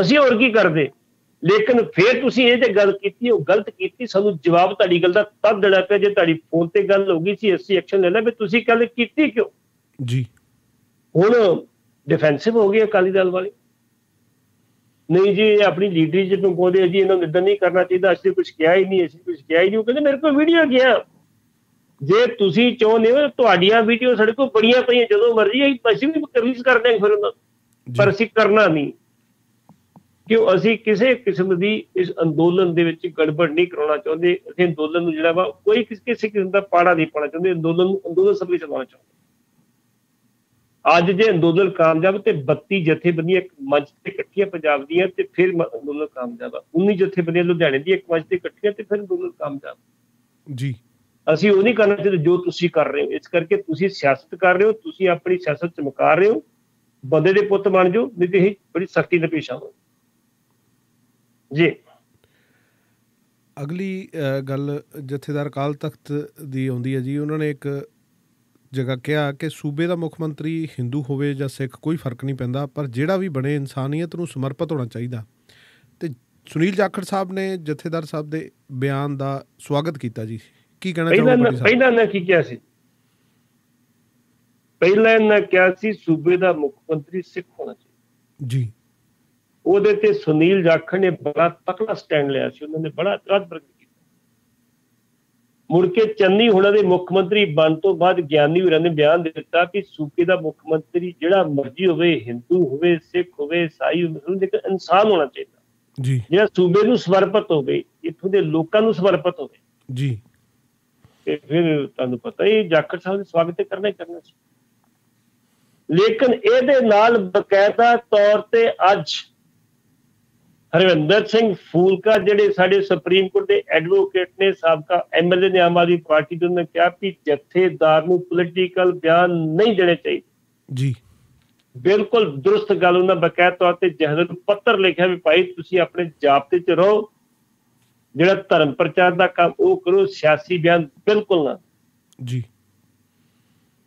S3: ਅਸੀਂ ਹੋਰ ਕੀ ਕਰਦੇ। ਲੇਕਿਨ ਫਿਰ ਤੁਸੀਂ ਇਹ ਜੇ ਗੱਲ ਕੀਤੀ, ਉਹ ਗਲਤ ਕੀਤੀ, ਸਾਨੂੰ ਜਵਾਬ ਤੁਹਾਡੀ ਗੱਲ ਦਾ ਤਦ ਦੇਣਾ ਪਿਆ ਜੇ ਤੁਹਾਡੀ ਫੋਨ ਤੇ ਗੱਲ ਹੋ ਗਈ ਸੀ, ਅਸੀਂ ਐਕਸ਼ਨ ਲੈ ਲਿਆ ਵੀ ਤੁਸੀਂ ਗੱਲ ਕੀਤੀ ਕਿਉਂ।
S2: ਜੀ।
S3: ਹੁਣ ਡਿਫੈਂਸਿਵ ਹੋ ਗਏ ਅਕਾਲੀ ਦਲ ਵਾਲੇ, ਨਹੀਂ ਜੀ ਇਹ ਆਪਣੀ ਲੀਡਰੀ ਚ ਪਾਉਂਦੇ ਜੀ, ਇਹਨਾਂ ਨੂੰ ਇੱਦਾਂ ਨਹੀਂ ਕਰਨਾ ਚਾਹੀਦਾ, ਅਸੀਂ ਕੁਝ ਕਿਹਾ ਹੀ ਨਹੀਂ, ਅਸੀਂ ਕੁਝ ਕਿਹਾ ਹੀ ਨਹੀਂ। ਉਹ ਕਹਿੰਦੇ ਮੇਰੇ ਕੋਲ ਵੀਡੀਓ ਗਿਆ, ਜੇ ਤੁਸੀਂ ਚਾਹੁੰਦੇ ਹੋ ਤੁਹਾਡੀਆਂ ਵੀਡੀਓ ਸਾਡੇ ਕੋਲ ਬੜੀਆਂ ਪਈਆਂ, ਜਦੋਂ ਮਰਜ਼ੀ ਅਸੀਂ ਵੀ ਰਿਲੀਜ਼ ਕਰ ਦਿਆਂਗੇ ਫਿਰ ਉਹਨਾਂ, ਪਰ ਅਸੀਂ ਕਰਨਾ ਨਹੀਂ, ਕਿਉਂ ਅਸੀਂ ਕਿਸੇ ਕਿਸਮ ਦੀ ਇਸ ਅੰਦੋਲਨ ਦੇ ਵਿੱਚ ਗੜਬੜ ਨਹੀਂ ਕਰਾਉਣਾ ਚਾਹੁੰਦੇ। ਅਸੀਂ ਅੰਦੋਲਨ ਨੂੰ ਜਿਹੜਾ ਵਾ ਕੋਈ ਕਿਸੇ ਕਿਸਮ ਦਾ ਪਾੜਾ ਨਹੀਂ ਪਾਉਣਾ ਚਾਹੁੰਦੇ, ਅੰਦੋਲਨ ਨੂੰ ਅੰਦੋਲਨ ਸਭ ਲਈ ਚਲਾਉਣਾ ਚਾਹੁੰਦੇ। ਅੱਜ ਜੇ ਅੰਦੋਲਨ ਕਾਮਯਾਬ ਤੇ 32 ਜਥੇਬੰਦੀਆਂ ਇੱਕ ਮੰਚ ਤੇ ਇਕੱਠੀਆਂ ਪੰਜਾਬ ਦੀਆਂ, ਤੇ ਫਿਰ ਅੰਦੋਲਨ ਕਾਮਯਾਬ ਆ। 19 ਜਥੇਬੰਦੀਆਂ ਲੁਧਿਆਣੇ ਦੀ ਇੱਕ ਮੰਚ ਤੇ ਇਕੱਠੀਆਂ, ਤੇ ਫਿਰ ਅੰਦੋਲਨ ਕਾਮਯਾਬ।
S2: ਜੀ।
S3: ਅਸੀਂ ਉਹ ਨਹੀਂ ਕਰਨਾ ਚਾਹੁੰਦੇ ਜੋ ਤੁਸੀਂ ਕਰ ਰਹੇ ਹੋ। ਇਸ ਕਰਕੇ ਤੁਸੀਂ ਸਿਆਸਤ ਕਰ ਰਹੇ ਹੋ, ਤੁਸੀਂ ਆਪਣੀ ਸਿਆਸਤ ਚਮਕਾ ਰਹੇ ਹੋ, ਬੰਦੇ ਦੇ ਪੁੱਤ ਬਣ ਜਾਓ, ਨਹੀਂ ਤੇ ਇਹ ਬੜੀ ਸਖਤੀ ਨਾਲ ਪੇਸ਼ ਆਵੋ ਜੀ।
S2: ਅਗਲੀ ਗੱਲ ਜਥੇਦਾਰ ਅਕਾਲ ਤਖਤ ਦੀ ਆਉਂਦੀ ਹੈ ਜੀ। ਉਹਨਾਂ ਨੇ ਇੱਕ ਜਗ੍ਹਾ ਕਿਹਾ ਕਿ ਸੂਬੇ ਦਾ ਮੁੱਖ ਮੰਤਰੀ ਹਿੰਦੂ ਹੋਵੇ ਜਾਂ ਸਿੱਖ ਕੋਈ ਫਰਕ ਨਹੀਂ ਪੈਂਦਾ, ਪਰ ਜਿਹੜਾ ਵੀ ਬਣੇ ਇਨਸਾਨੀਅਤ ਨੂੰ ਸਮਰਪਿਤ ਹੋਣਾ ਚਾਹੀਦਾ। ਤੇ ਸੁਨੀਲ ਜਾਖੜ ਸਾਹਿਬ ਨੇ ਜਥੇਦਾਰ ਸਾਹਿਬ ਦੇ ਬਿਆਨ ਦਾ ਸਵਾਗਤ ਕੀਤਾ ਜੀ। ਕੀ ਕਹਿਣਾ ਚਾਹੋਗੇ?
S3: ਪਹਿਲਾਂ ਇਹਨਾਂ ਕੀ ਕਿਹਾ ਸੀ? ਪਹਿਲਾਂ ਇਹਨਾਂ ਕਿਹਾ ਸੀ ਸੂਬੇ ਦਾ ਮੁੱਖ ਮੰਤਰੀ ਸਿੱਖ ਹੋਣਾ ਚਾਹੀਦਾ
S2: ਜੀ।
S3: ਉਹਦੇ ਤੇ ਸੁਨੀਲ ਜਾਖੜ ਨੇ ਬੜਾ ਤਕੜਾ ਸਟੈਂਡ ਲਿਆ ਸੀ, ਉਹਨਾਂ ਨੇ ਬੜਾ ਇਤਰਾਜ਼ ਪ੍ਰਗਟ ਕੀਤਾ। ਮੁੜ ਕੇ ਚੰਨੀ ਹੁਣਾਂ ਦੇ ਮੁੱਖ ਮੰਤਰੀ ਬਣ ਤੋਂ ਬਾਅਦ ਗਿਆਨੀ ਹੋਰਾਂ ਨੇ ਬਿਆਨ ਦਿੱਤਾ ਕਿ ਸੂਬੇ ਦਾ ਮੁੱਖ ਮੰਤਰੀ ਜਿਹੜਾ ਮਰਜ਼ੀ ਹੋਵੇ, ਹਿੰਦੂ ਹੋਵੇ, ਸਿੱਖ ਹੋਵੇ, ਈਸਾਈ ਹੋਵੇ, ਲੇਕਿਨ ਇਨਸਾਨ ਹੋਣਾ ਚਾਹੀਦਾ
S2: ਜੀ,
S3: ਜਿਹੜਾ ਸੂਬੇ ਨੂੰ ਸਮਰਪਿਤ ਹੋਵੇ, ਇੱਥੋਂ ਦੇ ਲੋਕਾਂ ਨੂੰ ਸਮਰਪਿਤ ਹੋਵੇ
S2: ਜੀ।
S3: ਤੇ ਫਿਰ ਤੁਹਾਨੂੰ ਪਤਾ ਹੀ ਜਾਖੜ ਸਾਹਿਬ ਦੇ ਸਵਾਗਤ ਕਰਨਾ ਹੀ ਕਰਨਾ ਸੀ। ਲੇਕਿਨ ਇਹਦੇ ਨਾਲ ਬਕਾਇਦਾ ਤੌਰ ਤੇ ਅੱਜ ਹਰਵਿੰਦਰ ਸਿੰਘ ਫੂਲਕਾ ਜਿਹੜੇ ਸਾਡੇ ਸੁਪਰੀਮ ਕੋਰਟ ਦੇ ਐਡਵੋਕੇਟ ਨੇ, ਸਾਬਕਾ MLA ਨੇ ਆਮ ਆਦਮੀ ਪਾਰਟੀ ਦੇ, ਉਹਨੇ ਕਿਹਾ ਕਿ ਜਥੇਦਾਰ ਨੂੰ ਪੋਲੀਟੀਕਲ ਬਿਆਨ ਨਹੀਂ ਦੇਣੇ ਚਾਹੀਦੇ
S2: ਜੀ।
S3: ਬਿਲਕੁਲ ਦਰੁਸਤ ਗੱਲ। ਉਹਨਾਂ ਬਕਾਇਦਾ ਤੌਰ ਤੇ ਜਥੇਦਾਰ ਨੂੰ ਪੱਤਰ ਲਿਖਿਆ ਵੀ ਭਾਈ ਤੁਸੀਂ ਆਪਣੇ ਜਾਬਤੇ 'ਚ ਰਹੋ, ਜਿਹੜਾ ਧਰਮ ਪ੍ਰਚਾਰ ਦਾ ਕੰਮ ਉਹ ਕਰੋ, ਸਿਆਸੀ ਬਿਆਨ ਬਿਲਕੁਲ ਨਾ
S2: ਜੀ।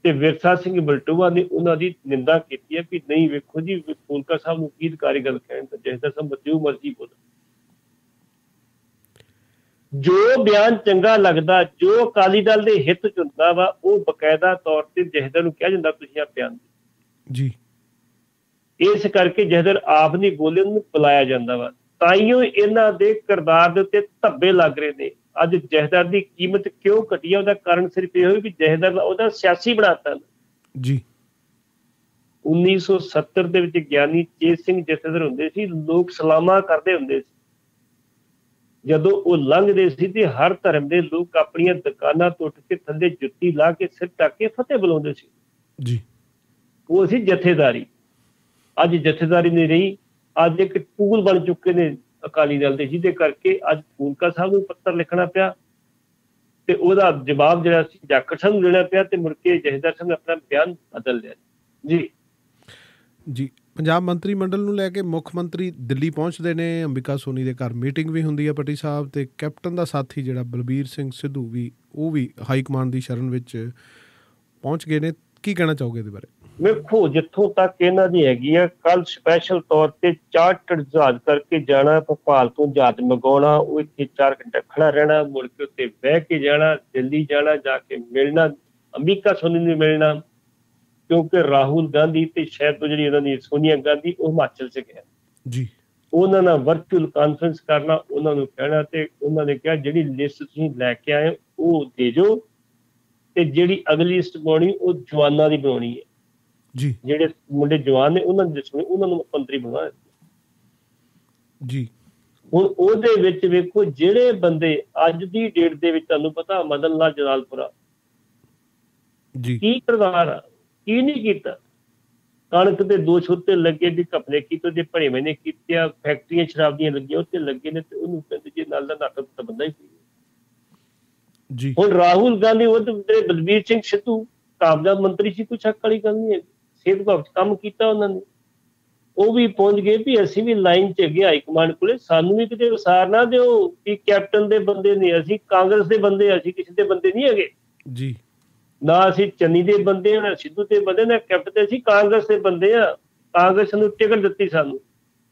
S3: ਤੇ ਵਿਰਸਾ ਸਿੰਘ ਬਲਟੋਆ ਨੇ ਉਹਨਾਂ ਦੀ ਨਿੰਦਾ ਕੀਤੀ ਹੈ ਵੀ ਨਹੀਂ, ਵੇਖੋ ਜੀ ਫੂਲਕਾ ਸਾਹਿਬ ਨੂੰ ਕੀ ਅਧਿਕਾਰੀ ਗੱਲ ਕਹਿਣ ਦਾ, ਜਥੇਦਾਰ ਸਾਹਿਬ ਜੋ ਮਰਜ਼ੀ ਬੋਲੋ, ਜੋ ਬਿਆਨ ਚੰਗਾ ਲੱਗਦਾ, ਜੋ ਅਕਾਲੀ ਦਲ ਦੇ ਹਿੱਤ 'ਚ ਹੁੰਦਾ ਵਾ, ਉਹ ਬਕਾਇਦਾ ਤੌਰ ਤੇ ਜਥੇਦਾਰ ਨੂੰ ਕਿਹਾ ਜਾਂਦਾ ਤੁਸੀਂ ਆ ਬਿਆਨ
S2: ਜੀ।
S3: ਇਸ ਕਰਕੇ ਜਥੇਦਾਰ ਆਪ ਨਹੀਂ ਬੋਲੇ, ਉਹਨੂੰ ਬੁਲਾਇਆ ਜਾਂਦਾ ਵਾ। ਤਾਈਓ ਇਹਨਾਂ ਦੇ ਕਿਰਦਾਰ ਦੇ ਉੱਤੇ ਧੱਬੇ ਲੱਗ ਰਹੇ ਨੇ। ਅੱਜ ਜਥੇਦਾਰ ਦੀ ਕੀਮਤ ਕਿਉਂ ਘਟੀ ਹੈ? ਉਹਦਾ ਕਾਰਨ ਸਿਰਫ ਇਹ ਹੋਇਆ ਕਿ ਜਥੇਦਾਰ ਉਹਦਾ ਸਿਆਸੀ ਬਣਾਤਾ
S2: ਜੀ।
S3: 1970 ਦੇ ਵਿੱਚ ਗਿਆਨੀ ਚੇਤ ਸਿੰਘ ਜਥੇਦਾਰ ਹੁੰਦੇ ਸੀ, ਲੋਕ ਸਲਾਮਾਂ ਕਰਦੇ ਹੁੰਦੇ ਸੀ। ਜਦੋਂ ਉਹ ਲੰਘਦੇ ਸੀ ਤੇ ਹਰ ਧਰਮ ਦੇ ਲੋਕ ਆਪਣੀਆਂ ਦੁਕਾਨਾਂ ਤੋਂ ਉੱਠ ਕੇ ਥੱਲੇ ਜੁੱਤੀ ਲਾ ਕੇ ਸਿਰ ਢੱਕ ਕੇ ਫਤਿਹ ਬੁਲਾਉਂਦੇ ਸੀ
S2: ਜੀ।
S3: ਉਹ ਸੀ ਜਥੇਦਾਰੀ। ਅੱਜ ਜਥੇਦਾਰੀ ਨਹੀਂ ਰਹੀ, ਅੱਜ ਇੱਕ ਟੂਲ ਬਣ ਚੁੱਕੇ ਨੇ ਅਕਾਲੀ ਦਲ ਦੇ, ਜਿਹਦੇ ਕਰਕੇ ਅੱਜ ਫੂਲਕਾ ਸਾਹਿਬ ਨੂੰ ਪੱਤਰ ਲਿਖਣਾ ਪਿਆ ਤੇ ਉਹਦਾ ਜਵਾਬ ਜਿਹੜਾ ਸੀ ਜਾਖੜ ਸਾਹਿਬ ਨੂੰ ਦੇਣਾ ਪਿਆ, ਤੇ ਮੁੜ ਕੇ ਜਥੇਦਾਰ ਸਾਹਿਬ ਨੇ ਆਪਣਾ ਬਿਆਨ ਬਦਲ ਲਿਆ ਜੀ।
S2: ਜੀ। ਪੰਜਾਬ ਮੰਤਰੀ ਮੰਡਲ ਨੂੰ ਲੈ ਕੇ ਮੁੱਖ ਮੰਤਰੀ ਦਿੱਲੀ ਪਹੁੰਚਦੇ ਨੇ, ਅੰਬਿਕਾ ਸੋਨੀ ਦੇ ਘਰ ਮੀਟਿੰਗ ਵੀ ਹੁੰਦੀ ਹੈ ਪੱਟੀ ਸਾਹਿਬ, ਅਤੇ ਕੈਪਟਨ ਦਾ ਸਾਥੀ ਜਿਹੜਾ ਬਲਬੀਰ ਸਿੰਘ ਸਿੱਧੂ ਵੀ ਹਾਈ ਕਮਾਂਡ ਦੀ ਸ਼ਰਨ ਵਿੱਚ ਪਹੁੰਚ ਗਏ ਨੇ। ਕੀ ਕਹਿਣਾ ਚਾਹੋਗੇ ਇਹਦੇ ਬਾਰੇ?
S3: ਵੇਖੋ, ਜਿੱਥੋਂ ਤੱਕ ਇਹਨਾਂ ਦੀ ਹੈਗੀ ਆ, ਕੱਲ ਸਪੈਸ਼ਲ ਤੌਰ ਤੇ ਚਾਰਟਰਡ ਜਹਾਜ਼ ਕਰਕੇ ਜਾਣਾ, ਭੋਪਾਲ ਤੋਂ ਜਹਾਜ਼ ਮੰਗਾਉਣਾ, ਉਹ ਇੱਥੇ 4 ਘੰਟੇ ਖੜਾ ਰਹਿਣਾ, ਮੁੜ ਕੇ ਉੱਤੇ ਬਹਿ ਕੇ ਜਾਣਾ, ਦਿੱਲੀ ਜਾਣਾ, ਜਾ ਕੇ ਮਿਲਣਾ, ਅੰਬਿਕਾ ਸੋਨੀ ਨੂੰ ਮਿਲਣਾ, ਕਿਉਂਕਿ ਰਾਹੁਲ ਗਾਂਧੀ ਤੇ ਸ਼ਾਇਦ ਤੋਂ ਜਿਹੜੀ ਉਹਨਾਂ ਦੀ ਸੋਨੀਆ ਗਾਂਧੀ ਉਹ ਹਿਮਾਚਲ 'ਚ ਗਿਆ
S2: ਜੀ,
S3: ਉਹਨਾਂ ਨਾਲ ਵਰਚੁਅਲ ਕਾਨਫਰੰਸ ਕਰਨਾ, ਉਹਨਾਂ ਨੂੰ ਕਹਿਣਾ, ਤੇ ਉਹਨਾਂ ਨੇ ਕਿਹਾ ਜਿਹੜੀ ਲਿਸਟ ਤੁਸੀਂ ਲੈ ਕੇ ਆਏ ਉਹ ਦੇ ਜਾਓ, ਤੇ ਜਿਹੜੀ ਅਗਲੀ ਲਿਸਟ ਬਣਾਉਣੀ ਉਹ ਜਵਾਨਾਂ ਦੀ ਬਣਾਉਣੀ ਹੈ
S2: ਜੀ,
S3: ਜਿਹੜੇ ਮੁੰਡੇ ਜਵਾਨ ਨੇ ਉਹਨਾਂ ਦੀ ਲਿਸਟ ਉਹਨਾਂ ਨੂੰ ਮੰਤਰੀ ਬਣਾਉਣਾ
S2: ਜੀ।
S3: ਹੁਣ ਉਹਦੇ ਵਿੱਚ ਵੇਖੋ, ਜਿਹੜੇ ਬੰਦੇ ਅੱਜ ਦੀ ਡੇਟ ਦੇ ਵਿੱਚ, ਤੁਹਾਨੂੰ ਪਤਾ ਮਦਨ ਲਾਲ ਜਲਾਲਪੁਰਾ
S2: ਜੀ
S3: ਕੀ ਕਿਰਦਾਰ ਆ, ਕੀ ਨਹੀਂ ਕੀਤਾ, ਕਣਕ ਦੇ 2 ਛੋਟੇ ਲੱਗੇ ਵੀ ਘਪਲੇ ਕੀਤੇ, ਉਹਦੇ ਭੜੇਵੇਂ ਨੇ ਕੀਤੇ ਆ, ਫੈਕਟਰੀਆਂ ਸ਼ਰਾਬ ਦੀਆਂ ਲੱਗੀਆਂ ਉੱਤੇ ਲੱਗੇ ਨੇ, ਤੇ ਉਹਨੂੰ ਕਹਿੰਦੇ ਜੇ ਨਾਲ ਦਾ ਨਾਟਕ ਤਾਂ ਬੰਦਾ ਹੀ
S2: ਜੀ।
S3: ਹੁਣ ਰਾਹੁਲ ਗਾਂਧੀ ਉਹ ਤੇ ਬਲਬੀਰ ਸਿੰਘ ਸਿੱਧੂ ਕਾਬਜ਼ਾ ਮੰਤਰੀ ਸੀ, ਕੋਈ ਸ਼ੱਕ ਵਾਲੀ ਗੱਲ ਨਹੀਂ ਹੈ, ਸਿਹਤ ਵਿਭਾਗ 'ਚ ਕੰਮ ਕੀਤਾ ਉਹਨਾਂ ਨੇ, ਉਹ ਵੀ ਪਹੁੰਚ ਗਏ ਵੀ ਅਸੀਂ ਵੀ ਲਾਈਨ 'ਚ ਹੈਗੇ ਹਾਈ ਕਮਾਂਡ ਕੋਲੇ, ਸਾਨੂੰ ਵੀ ਕਿਤੇ ਵਿਸਾਰ ਨਾ ਦਿਓ ਕਿ ਕੈਪਟਨ ਦੇ ਬੰਦੇ ਨੇ, ਅਸੀਂ ਕਾਂਗਰਸ ਦੇ ਬੰਦੇ, ਅਸੀਂ ਕਿਸੇ ਦੇ ਬੰਦੇ ਨਹੀਂ ਹੈਗੇ
S2: ਜੀ,
S3: ਨਾ ਅਸੀਂ ਚੰਨੀ ਦੇ ਬੰਦੇ ਆ, ਨਾ ਸਿੱਧੂ ਦੇ ਬੰਦੇ, ਨਾ ਕੈਪਟਨ ਦੇ, ਅਸੀਂ ਕਾਂਗਰਸ ਦੇ ਬੰਦੇ ਆ, ਕਾਂਗਰਸ ਨੂੰ ਟਿਕਟ ਦਿੱਤੀ ਸਾਨੂੰ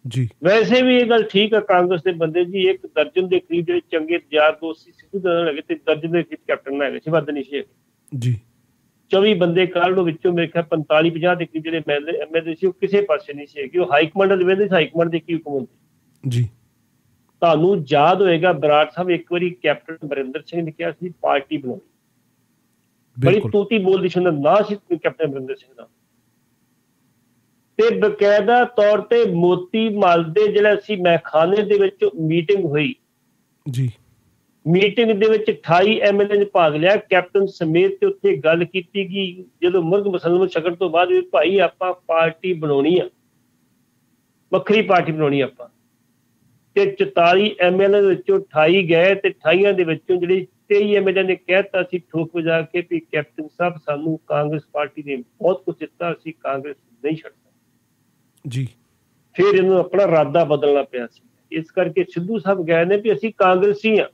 S2: ਜੀ।
S3: ਵੈਸੇ ਵੀ ਇਹ ਗੱਲ ਠੀਕ ਆ, ਕਾਂਗਰਸ ਦੇ ਬੰਦੇ ਜੀ 1 ਦਰਜਨ ਦੇ ਕਰੀਬ ਜਿਹੜੇ ਚੰਗੇ ਯਾਰ ਦੋਸਤ ਸੀ ਸਿੱਧੂ ਦੇ ਨਾਲ ਹੈਗੇ, ਤੇ ਦਰਜਨ ਦੇ ਕਰੀਬ ਕੈਪਟਨ ਨਾਲ ਹੈਗੇ ਸੀ, ਵੱਧ ਨਹੀਂ ਸੀ ਹੈਗੇ
S2: ਜੀ।
S3: 24 ਬੰਦੇ ਕਾਲ ਨੂੰ ਵਿੱਚੋਂ ਮੇਰੇ ਖਿਆਲ 45-50 ਦੇ ਕਰੀਬ ਜਿਹੜੇ ਐਮਐਲਏ ਸੀ ਉਹ ਕਿਸੇ ਪਾਸੇ ਨਹੀਂ ਸੀ ਹੈਗੇ, ਉਹ ਹਾਈ ਕਮਾਂਡ ਦੇ ਵੇਲੇ ਹਾਈ ਕਮਾਂਡ ਦੇ ਕੀ ਹੁਕਮ ਹੁੰਦੇ
S2: ਜੀ।
S3: ਤੁਹਾਨੂੰ ਯਾਦ ਹੋਏਗਾ ਬਰਾੜ ਸਾਹਿਬ ਇੱਕ ਵਾਰੀ ਕੈਪਟਨ ਅਮਰਿੰਦਰ ਸਿੰਘ ਨੇ ਕਿਹਾ ਸੀ ਪਾਰਟੀ ਬਣਾਉਣੀ, ਬੜੀ ਤੂਤੀ ਬੋਲਦੀ ਸੀ, ਉਹਦਾ ਨਾਂ ਸੀ ਕੈਪਟਨ ਅਮਰਿੰਦਰ ਸਿੰਘ ਦਾ, ਤੇ ਬਕਾਇਦਾ ਤੌਰ ਤੇ ਮੋਤੀ ਮਹੱਲ ਦੇ ਜਿਹੜਾ ਸੀ ਮੈਖਾਨੇ ਦੇ ਵਿੱਚ ਮੀਟਿੰਗ ਹੋਈ
S2: ਜੀ,
S3: ਮੀਟਿੰਗ ਦੇ ਵਿੱਚ 28 ਐਮਐਲਏ ਨੇ ਭਾਗ ਲਿਆ ਕੈਪਟਨ ਸਮੇਤ, ਤੇ ਉੱਥੇ ਗੱਲ ਕੀਤੀ ਕਿ ਜਦੋਂ ਮੁਰਗ ਮੁਸਲਮਾਨ ਛਕਣ ਤੋਂ ਬਾਅਦ ਵੀ ਭਾਈ ਆਪਾਂ ਪਾਰਟੀ ਬਣਾਉਣੀ ਆ, ਵੱਖਰੀ ਪਾਰਟੀ ਬਣਾਉਣੀ ਆਪਾਂ, ਤੇ 44 ਐਮਐਲਏ ਦੇ ਵਿੱਚੋਂ 28 ਗਏ, ਤੇ 28 ਦੇ ਵਿੱਚੋਂ ਜਿਹੜੇ 23 ਐਮਐਲਏ ਨੇ ਕਹਿਤਾ ਸੀ ਠੋਕ ਵਜਾ ਕੇ ਵੀ ਕੈਪਟਨ ਸਾਹਿਬ ਸਾਨੂੰ ਕਾਂਗਰਸ ਪਾਰਟੀ ਨੇ ਬਹੁਤ ਕੁਝ ਦਿੱਤਾ, ਅਸੀਂ ਕਾਂਗਰਸ ਨਹੀਂ ਛੱਡਣਾ
S2: ਜੀ।
S3: ਫਿਰ ਇਹਨੂੰ ਆਪਣਾ ਇਰਾਦਾ ਬਦਲਣਾ ਪਿਆ ਸੀ, ਇਸ ਕਰਕੇ ਸਿੱਧੂ ਸਾਹਿਬ ਗਏ ਨੇ ਵੀ ਅਸੀਂ ਕਾਂਗਰਸੀ ਆ,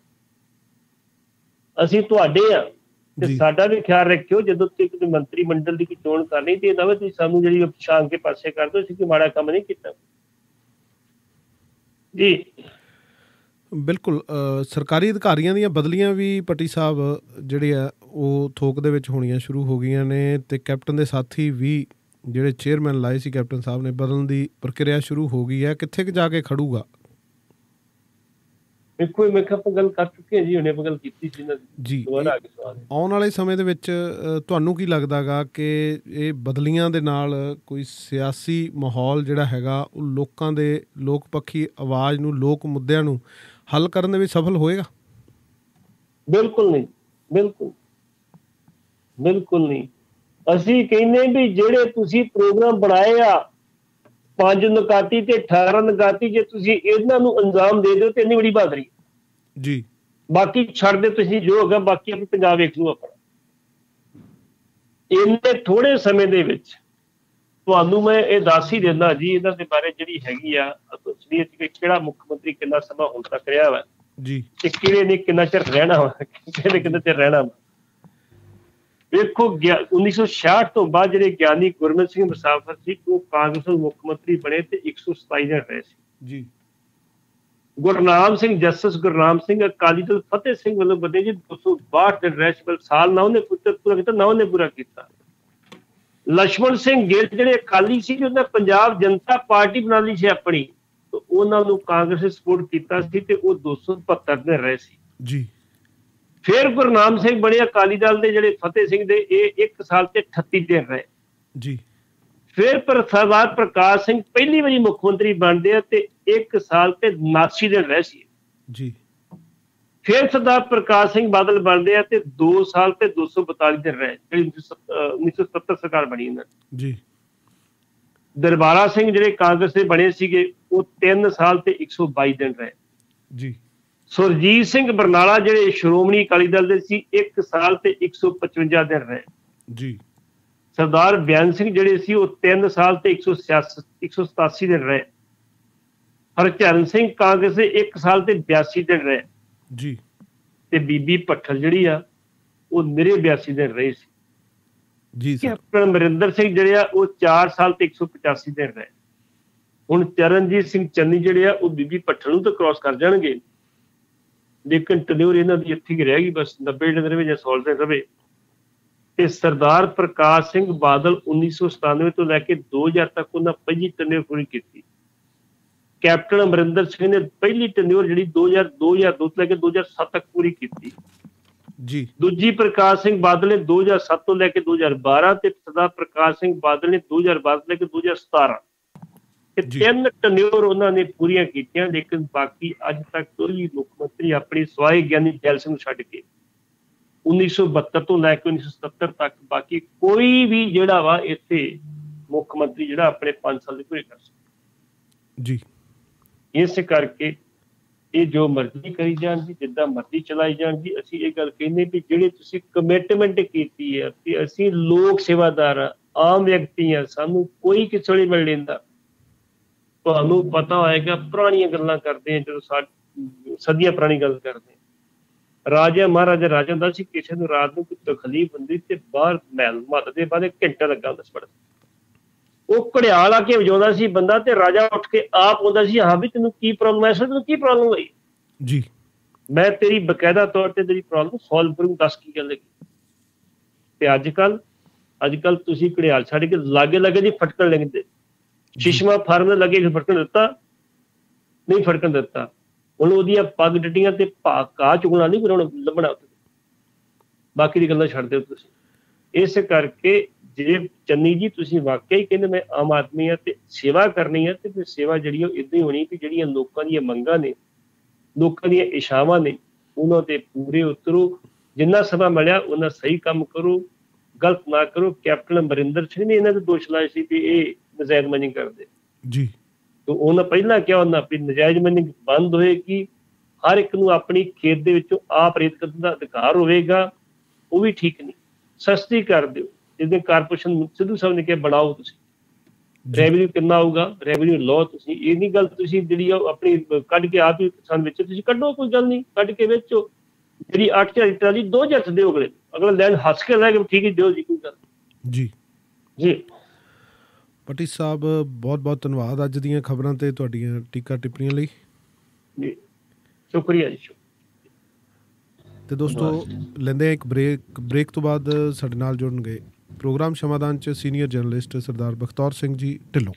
S3: ਅਸੀਂ ਤੁਹਾਡੇ ਆ, ਤੇ ਸਾਡਾ ਵੀ ਖਿਆਲ ਰੱਖਿਓ, ਜਦੋਂ ਤੁਸੀਂ ਕਿਸੇ ਮੰਤਰੀ ਮੰਡਲ ਦੀ ਕੋਈ ਚੋਣ ਕਰਨੀ ਤੇ ਨਾ ਤੁਸੀਂ ਸਾਨੂੰ ਜਿਹੜੀ ਪਛਾਣ ਕੇ ਪਾਸੇ ਕਰ ਦਿਓ, ਅਸੀਂ ਕੋਈ ਮਾੜਾ ਕੰਮ ਨਹੀਂ ਕੀਤਾ ਜੀ।
S2: ਬਿਲਕੁਲ। ਸਰਕਾਰੀ ਅਧਿਕਾਰੀਆਂ ਦੀਆਂ ਬਦਲੀਆਂ ਵੀ ਪੱਟੀ ਸਾਹਿਬ ਜਿਹੜੇ ਆ ਉਹ ਥੋਕ ਦੇ ਵਿੱਚ ਹੋਣੀਆਂ ਸ਼ੁਰੂ ਹੋ ਗਈਆਂ ਨੇ, ਤੇ ਕੈਪਟਨ ਦੇ ਸਾਥੀ ਵੀ ਜਿਹੜੇ ਚੇਅਰਮੈਨ ਲਾਏ ਸੀ ਕੈਪਟਨ ਸਾਹਿਬ ਨੇ, ਬਦਲਣ ਦੀ ਪ੍ਰਕਿਰਿਆ ਸ਼ੁਰੂ ਹੋ ਗਈ ਹੈ। ਕਿੱਥੇ ਕੁ ਜਾ ਕੇ ਖੜੂਗਾ?
S3: ਦੇਖੋ, ਮੈਂ ਕਿਹਾ ਆਪਾਂ ਗੱਲ ਕਰ ਚੁੱਕੇ ਹਾਂ ਜੀ, ਹੁਣੇ ਆਪਾਂ ਗੱਲ ਕੀਤੀ ਸੀ
S2: ਜੀ। ਆਉਣ ਵਾਲੇ ਸਮੇਂ ਦੇ ਵਿੱਚ ਤੁਹਾਨੂੰ ਕੀ ਲੱਗਦਾ ਗਾ ਕਿ ਇਹ ਬਦਲੀਆਂ ਦੇ ਨਾਲ ਕੋਈ ਸਿਆਸੀ ਮਾਹੌਲ ਜਿਹੜਾ ਹੈਗਾ ਉਹ ਲੋਕਾਂ ਦੇ ਲੋਕ ਪੱਖੀ ਆਵਾਜ਼ ਨੂੰ, ਲੋਕ ਮੁੱਦਿਆਂ ਨੂੰ ਹੱਲ ਕਰਨ ਦੇ ਵਿੱਚ ਸਫਲ ਹੋਏਗਾ?
S3: ਬਿਲਕੁਲ ਨਹੀਂ, ਬਿਲਕੁਲ ਬਿਲਕੁਲ ਨਹੀਂ। ਅਸੀਂ ਕਹਿੰਦੇ ਵੀ ਜਿਹੜੇ ਤੁਸੀਂ ਪ੍ਰੋਗਰਾਮ ਬਣਾਏ ਆ 5 ਨਕਾਤੀ ਤੇ 18 ਨਕਾਤੀ, ਜੇ ਤੁਸੀਂ ਇਹਨਾਂ ਨੂੰ ਅੰਜਾਮ ਦੇ ਦਿਓ ਤੇ ਇੰਨੀ ਬੜੀ ਬਹਾਦਰੀ
S2: ਜੀ।
S3: ਬਾਕੀ ਛੱਡ ਦੇ ਤੁਸੀਂ, ਜੋ ਹੈਗਾ ਬਾਕੀ ਆਪਣਾ ਪੰਜਾਬ ਵੇਖ ਲੂ ਆਪਣਾ। ਇੰਨੇ ਥੋੜੇ ਸਮੇਂ ਦੇ ਵਿੱਚ ਤੁਹਾਨੂੰ ਮੈਂ ਇਹ ਦੱਸ ਹੀ ਦਿੰਦਾ ਜੀ, ਇਹਨਾਂ ਦੇ ਬਾਰੇ ਜਿਹੜੀ ਹੈਗੀ ਆ ਅਸਲੀਅਤ ਕਿ ਕਿਹੜਾ ਮੁੱਖ ਮੰਤਰੀ ਕਿੰਨਾ ਸਮਾਂ ਹੁਣ ਤੱਕ ਰਿਹਾ ਵਾ
S2: ਜੀ,
S3: ਤੇ ਕਿਹੜੇ ਨੇ ਕਿੰਨਾ ਚਿਰ ਰਹਿਣਾ ਵਾ, ਕਿਹੜੇ ਕਿੰਨਾ ਚਿਰ ਰਹਿਣਾ ਵਾ। ਵੇਖੋ 1966 ਤੋਂ ਬਾਅਦ ਜਿਹੜੇ ਗਿਆਨੀ ਗੁਰਮਿਤ ਸਿੰਘ ਮੁਸਾਫਰ ਸੀ ਉਹ ਕਾਂਗਰਸ ਮੁੱਖ ਮੰਤਰੀ ਬਣੇ ਤੇ 127 ਦਿਨ ਰਹੇ ਸੀ
S2: ਜੀ।
S3: ਗੁਰਨਾਮ ਸਿੰਘ ਜਸਟਿਸ ਗੁਰਨਾਮ ਸਿੰਘ ਅਕਾਲੀ ਦਲ ਫਤਿਹ ਸਿੰਘ ਵੱਲੋਂ ਬਣੇ ਜੀ 262 ਦਿਨ ਰਹੇ ਸੀ, ਸਾਲ ਨਾ ਉਹਨੇ ਪੂਰਾ ਕੀਤਾ ਨਾ ਉਹਨੇ ਪੂਰਾ ਕੀਤਾ। ਲਛਮਣ ਸਿੰਘ ਗਿੱਲ ਜਿਹੜੇ ਅਕਾਲੀ ਸੀ, ਉਹਨਾਂ ਪੰਜਾਬ ਜਨਤਾ ਪਾਰਟੀ ਬਣਾ ਲਈ ਸੀ ਆਪਣੀ, ਤੇ ਉਹਨਾਂ ਨੂੰ ਕਾਂਗਰਸ ਨੇ ਸਪੋਰਟ ਕੀਤਾ ਸੀ ਤੇ ਉਹ 272 ਦਿਨ ਰਹੇ ਸੀ
S2: ਜੀ।
S3: ਫਿਰ ਗੁਰਨਾਮ ਸਿੰਘ ਬਣੇ ਅਕਾਲੀ ਦਲ ਦੇ, ਜਿਹੜੇ ਫਤਿਹ ਸਿੰਘ ਦੇ ਇਹ 1 ਸਾਲ ਤੇ 38 ਦਿਨ ਰਹੇ
S2: ਜੀ।
S3: ਫਿਰ ਸਰਦਾਰ ਪ੍ਰਕਾਸ਼ ਸਿੰਘ ਪਹਿਲੀ ਵਾਰੀ ਮੁੱਖ ਮੰਤਰੀ ਬਣਦੇ ਆ ਤੇ 1 ਸਾਲ ਤੇ 89 ਦਿਨ ਰਹੇ ਸੀ
S2: ਜੀ।
S3: ਫਿਰ ਸਰਦਾਰ ਪ੍ਰਕਾਸ਼ ਸਿੰਘ ਬਾਦਲ ਬਣਦੇ ਆ ਤੇ 2 ਸਾਲ ਤੇ 242 ਦਿਨ ਰਹੇ, ਜਿਹੜੀ 1970 ਸਰਕਾਰ ਬਣੀ ਇਹਨਾਂ
S2: ਜੀ।
S3: ਦਰਬਾਰਾ ਸਿੰਘ ਜਿਹੜੇ ਕਾਂਗਰਸ ਦੇ ਬਣੇ ਸੀਗੇ ਉਹ 3 ਸਾਲ ਤੇ 122 ਦਿਨ ਰਹੇ
S2: ਜੀ।
S3: ਸੁਰਜੀਤ ਸਿੰਘ ਬਰਨਾਲਾ ਜਿਹੜੇ ਸ਼੍ਰੋਮਣੀ ਅਕਾਲੀ ਦਲ ਦੇ ਸੀ 1 ਸਾਲ ਤੇ 155 ਦਿਨ ਰਹੇ
S2: ਜੀ।
S3: ਸਰਦਾਰ ਬਿਆਨ ਸਿੰਘ ਜਿਹੜੇ ਸੀ ਉਹ 3 ਸਾਲ ਤੇ 187 ਦਿਨ ਰਹੇ। ਹਰਚਰਨ ਸਿੰਘ ਕਾਂਗਰਸ ਦੇ 1 ਸਾਲ ਤੇ 82 ਦਿਨ ਰਹੇ
S2: ਜੀ। ਤੇ
S3: ਬੀਬੀ ਭੱਠਲ ਜਿਹੜੀ ਆ ਉਹ ਨਿਰੇ 82 ਦਿਨ ਰਹੇ ਸੀ
S2: ਜੀ ਸਰ।
S3: ਕੈਪਟਨ ਅਮਰਿੰਦਰ ਸਿੰਘ ਜਿਹੜੇ ਆ ਉਹ 4 ਸਾਲ ਤੇ 185 ਦਿਨ ਰਹੇ। ਹੁਣ ਚਰਨਜੀਤ ਸਿੰਘ ਚੰਨੀ ਜਿਹੜੇ ਆ ਉਹ ਬੀਬੀ ਭੱਠਲ ਨੂੰ ਤਾਂ ਕ੍ਰਾਸ ਕਰ ਜਾਣਗੇ, ਲੇਕਿਨ ਟਨਿਓਰ ਇਹਨਾਂ ਦੀ ਇੱਥੇ ਹੀ ਰਹਿ ਗਈ, ਬਸ 90 ਦਿਨ ਰਵੇ ਜਾਂ 100 ਦਿਨ ਰਵੇ। ਤੇ ਸਰਦਾਰ ਪ੍ਰਕਾਸ਼ ਸਿੰਘ ਬਾਦਲ 1997 ਤੋਂ ਲੈ ਕੇ 2000 ਤੱਕ ਉਹਨਾਂ ਪਹਿਲੀ ਟਨਿਓਰ ਪੂਰੀ ਕੀਤੀ। ਕੈਪਟਨ ਅਮਰਿੰਦਰ ਸਿੰਘ ਨੇ ਪਹਿਲੀ ਟਨਿਓਰ ਜਿਹੜੀ 2002 ਤੋਂ ਲੈ ਕੇ 2007 ਤੱਕ ਪੂਰੀ ਕੀਤੀ
S2: ਜੀ।
S3: ਦੂਜੀ ਪ੍ਰਕਾਸ਼ ਸਿੰਘ ਬਾਦਲ ਨੇ 2007 ਤੋਂ ਲੈ ਕੇ 2012 ਤੇ ਸਰਦਾਰ ਪ੍ਰਕਾਸ਼ ਸਿੰਘ ਬਾਦਲ ਨੇ 2012 ਤੋਂ ਲੈ ਕੇ 2017 ਇਹ 3 ਟਨਿਓਰ ਉਹਨਾਂ ਨੇ ਪੂਰੀਆਂ ਕੀਤੀਆਂ। ਲੇਕਿਨ ਬਾਕੀ ਅੱਜ ਤੱਕ ਕੋਈ ਮੁੱਖ ਮੰਤਰੀ ਆਪਣੀ ਸਵਾਈ ਗਿਆਨੀ ਜੈਲ ਸਿੰਘ ਨੂੰ ਛੱਡ ਕੇ 1972 ਤੋਂ ਲੈ ਕੇ 1977 ਤੱਕ ਬਾਕੀ ਕੋਈ ਵੀ ਜਿਹੜਾ ਵਾ ਇੱਥੇ ਮੁੱਖ ਮੰਤਰੀ ਜਿਹੜਾ ਆਪਣੇ 5 ਸਾਲ ਦੇ ਪੂਰੇ ਕਰ ਸਕਦਾ
S2: ਜੀ।
S3: ਇਸ ਕਰਕੇ ਇਹ ਜੋ ਮਰਜ਼ੀ ਕਰੀ ਜਾਣ ਜੀ, ਜਿੱਦਾਂ ਮਰਜ਼ੀ ਚਲਾਈ ਜਾਣ ਜੀ, ਅਸੀਂ ਇਹ ਗੱਲ ਕਹਿੰਦੇ ਵੀ ਜਿਹੜੇ ਤੁਸੀਂ ਕਮਿਟਮੈਂਟ ਕੀਤੀ ਹੈ ਕਿ ਅਸੀਂ ਲੋਕ ਸੇਵਾਦਾਰ ਆ, ਆਮ ਵਿਅਕਤੀ ਆ, ਸਾਨੂੰ ਕੋਈ ਕਿਸੇ ਵੇਲੇ ਮਿਲ ਲੈਂਦਾ। ਤੁਹਾਨੂੰ ਪਤਾ ਹੋਏਗਾ ਪੁਰਾਣੀਆਂ ਗੱਲਾਂ ਕਰਦੇ ਆ, ਜਦੋਂ ਸਦੀਆਂ ਪੁਰਾਣੀ ਗੱਲ ਕਰਦੇ ਆ, ਰਾਜਾ ਮਹਾਰਾਜਾ ਰਾਜਾ ਹੁੰਦਾ ਸੀ, ਕਿਸੇ ਨੂੰ ਰਾਤ ਨੂੰ ਕੋਈ ਤਕਲੀਫ ਹੁੰਦੀ ਤੇ ਬਾਹਰ ਮਹਿਲ ਮੱਤ ਦੇ ਬਾਅਦ ਘੰਟਾ ਲੱਗਾ ਹੁੰਦਾ ਸੀ ਪੜ੍ਹਨ। ਉਹ ਘੜਿਆਲ ਆ ਕੇ ਵਜਾਉਂਦਾ ਸੀ ਬੰਦਾ ਤੇ ਰਾਜਾ ਉੱਠ ਕੇ ਆਪ ਆਉਂਦਾ ਸੀ, ਹਾਂ ਵੀ ਤੈਨੂੰ ਕੀ ਪ੍ਰੋਬਲਮ ਹੈ, ਤੈਨੂੰ ਕੀ ਪ੍ਰੋਬਲਮ ਹੋਈ
S2: ਜੀ, ਮੈਂ
S3: ਤੇਰੀ ਬਕਾਇਦਾ ਤੌਰ ਤੇ ਤੇਰੀ ਪ੍ਰੋਬਲਮ ਸੋਲਵ ਕਰੂੰ, ਦੱਸ ਕੀ ਗੱਲ ਹੈਗੀ। ਤੇ ਅੱਜ ਕੱਲ ਤੁਸੀਂ ਘੜਿਆਲ ਛੱਡ ਕੇ ਲਾਗੇ ਜੀ ਫਟਕਣ ਲੱਗਦੇ, ਸ਼ਿਸ਼ਮਾ ਫਾਰਮ ਦੇ ਲੱਗੇ ਫਟਕਣ ਦਿੱਤਾ, ਨਹੀਂ ਫਟਕਣ ਦਿੱਤਾ। ਹੁਣ ਉਹਦੀਆਂ ਪੱਗ ਡੱਡੀਆਂ ਤੇ ਘਾਹ ਚੁਗਣਾ ਨਹੀਂ ਫਿਰ ਲੱਭਣਾ, ਬਾਕੀ ਦੀ ਗੱਲਾਂ ਛੱਡ ਦਿਓ ਤੁਸੀਂ। ਇਸ ਕਰਕੇ ਜੇ ਚੰਨੀ ਜੀ ਤੁਸੀਂ ਵਾਕਿਆ ਹੀ ਕਹਿੰਦੇ ਮੈਂ ਆਮ ਆਦਮੀ ਆ ਤੇ ਸੇਵਾ ਕਰਨੀ ਆ, ਤੇ ਫਿਰ ਸੇਵਾ ਜਿਹੜੀ ਉਹ ਇੱਦਾਂ ਹੀ ਹੋਣੀ ਕਿ ਜਿਹੜੀਆਂ ਲੋਕਾਂ ਦੀਆਂ ਮੰਗਾਂ ਨੇ, ਲੋਕਾਂ ਦੀਆਂ ਇਛਾਵਾਂ ਨੇ, ਉਹਨਾਂ ਤੇ ਪੂਰੇ ਉਤਰੋ। ਜਿੰਨਾ ਸਮਾਂ ਮਿਲਿਆ ਉਹਨਾਂ ਸਹੀ ਕੰਮ ਕਰੋ, ਗਲਤ ਨਾ ਕਰੋ। ਕੈਪਟਨ ਅਮਰਿੰਦਰ ਸਿੰਘ ਨੇ ਇਹਨਾਂ ਦੇ ਦੋਸ਼ ਲਾਏ ਸੀ ਵੀ ਇਹ ਨਜਾਇਜ਼ ਮਾਈਨਿੰਗ ਕਰਦੇ
S2: ਜੀ,
S3: ਤੇ ਉਹਨਾਂ ਪਹਿਲਾਂ ਕਿਹਾ ਉਹਨਾਂ ਵੀ ਨਜਾਇਜ਼ ਮਾਈਨਿੰਗ ਬੰਦ ਹੋਏਗੀ, ਹਰ ਇੱਕ ਨੂੰ ਆਪਣੀ ਖੇਤ ਦੇ ਵਿੱਚੋਂ ਆਪ ਰੇਤ ਕੱਢਣ ਦਾ ਅਧਿਕਾਰ ਹੋਵੇਗਾ। ਉਹ ਵੀ ਠੀਕ ਨਹੀਂ, ਸਸਤੀ ਕਰ ਦਿਓ। ਜਿੱਦਾਂ ਕਾਰਪੋਰੇਸ਼ਨ ਸਿੱਧੂ ਸਾਹਿਬ ਨੇ ਕਿਹਾ ਬਣਾਓ, ਤੁਸੀਂ ਰੈਵਨਿਊ ਕਿੰਨਾ ਆਊਗਾ, ਰੈਵਨਿਊ ਲਓ ਤੁਸੀਂ। ਇਹ ਨਹੀਂ ਗੱਲ ਤੁਸੀਂ ਜਿਹੜੀ ਆਪਣੀ ਕੱਢ ਕੇ ਆਪ ਹੀ ਕਿਸਾਨ ਵਿੱਚ ਤੁਸੀਂ ਕੱਢੋ, ਕੋਈ ਗੱਲ ਨਹੀਂ, ਕੱਢ ਕੇ ਵੇਚੋ। ਜਿਹੜੀ 8000 ਟਰਾਲੀ 2000 ਚ ਦਿਓ, ਅਗਲੇ ਲੈਣ ਹੱਸ ਕੇ ਲੈ ਕੇ ਠੀਕ ਹੀ ਦਿਓ ਜੀ, ਕੋਈ ਗੱਲ
S2: ਜੀ।
S3: ਜੀ
S2: ਪੱਟੀ ਸਾਹਿਬ ਬਹੁਤ ਬਹੁਤ ਧੰਨਵਾਦ ਅੱਜ ਦੀਆਂ ਖਬਰਾਂ ਤੇ ਤੁਹਾਡੀਆਂ ਟੀਕਾ ਟਿੱਪਣੀਆਂ ਲਈ
S3: ਜੀ, ਸ਼ੁਕਰੀਆ ਜੀ।
S2: ਤੇ ਦੋਸਤੋ ਲੈਂਦੇ ਆ ਇੱਕ ਬ੍ਰੇਕ ਤੋਂ ਬਾਅਦ ਸਾਡੇ ਨਾਲ ਜੁੜਨਗੇ ਪ੍ਰੋਗਰਾਮ ਸ਼ਮਾਦਾਨ 'ਚ ਸੀਨੀਅਰ ਜਰਨਲਿਸਟ ਸਰਦਾਰ ਬਖਤੌਰ ਸਿੰਘ ਜੀ ਢਿੱਲੋਂ।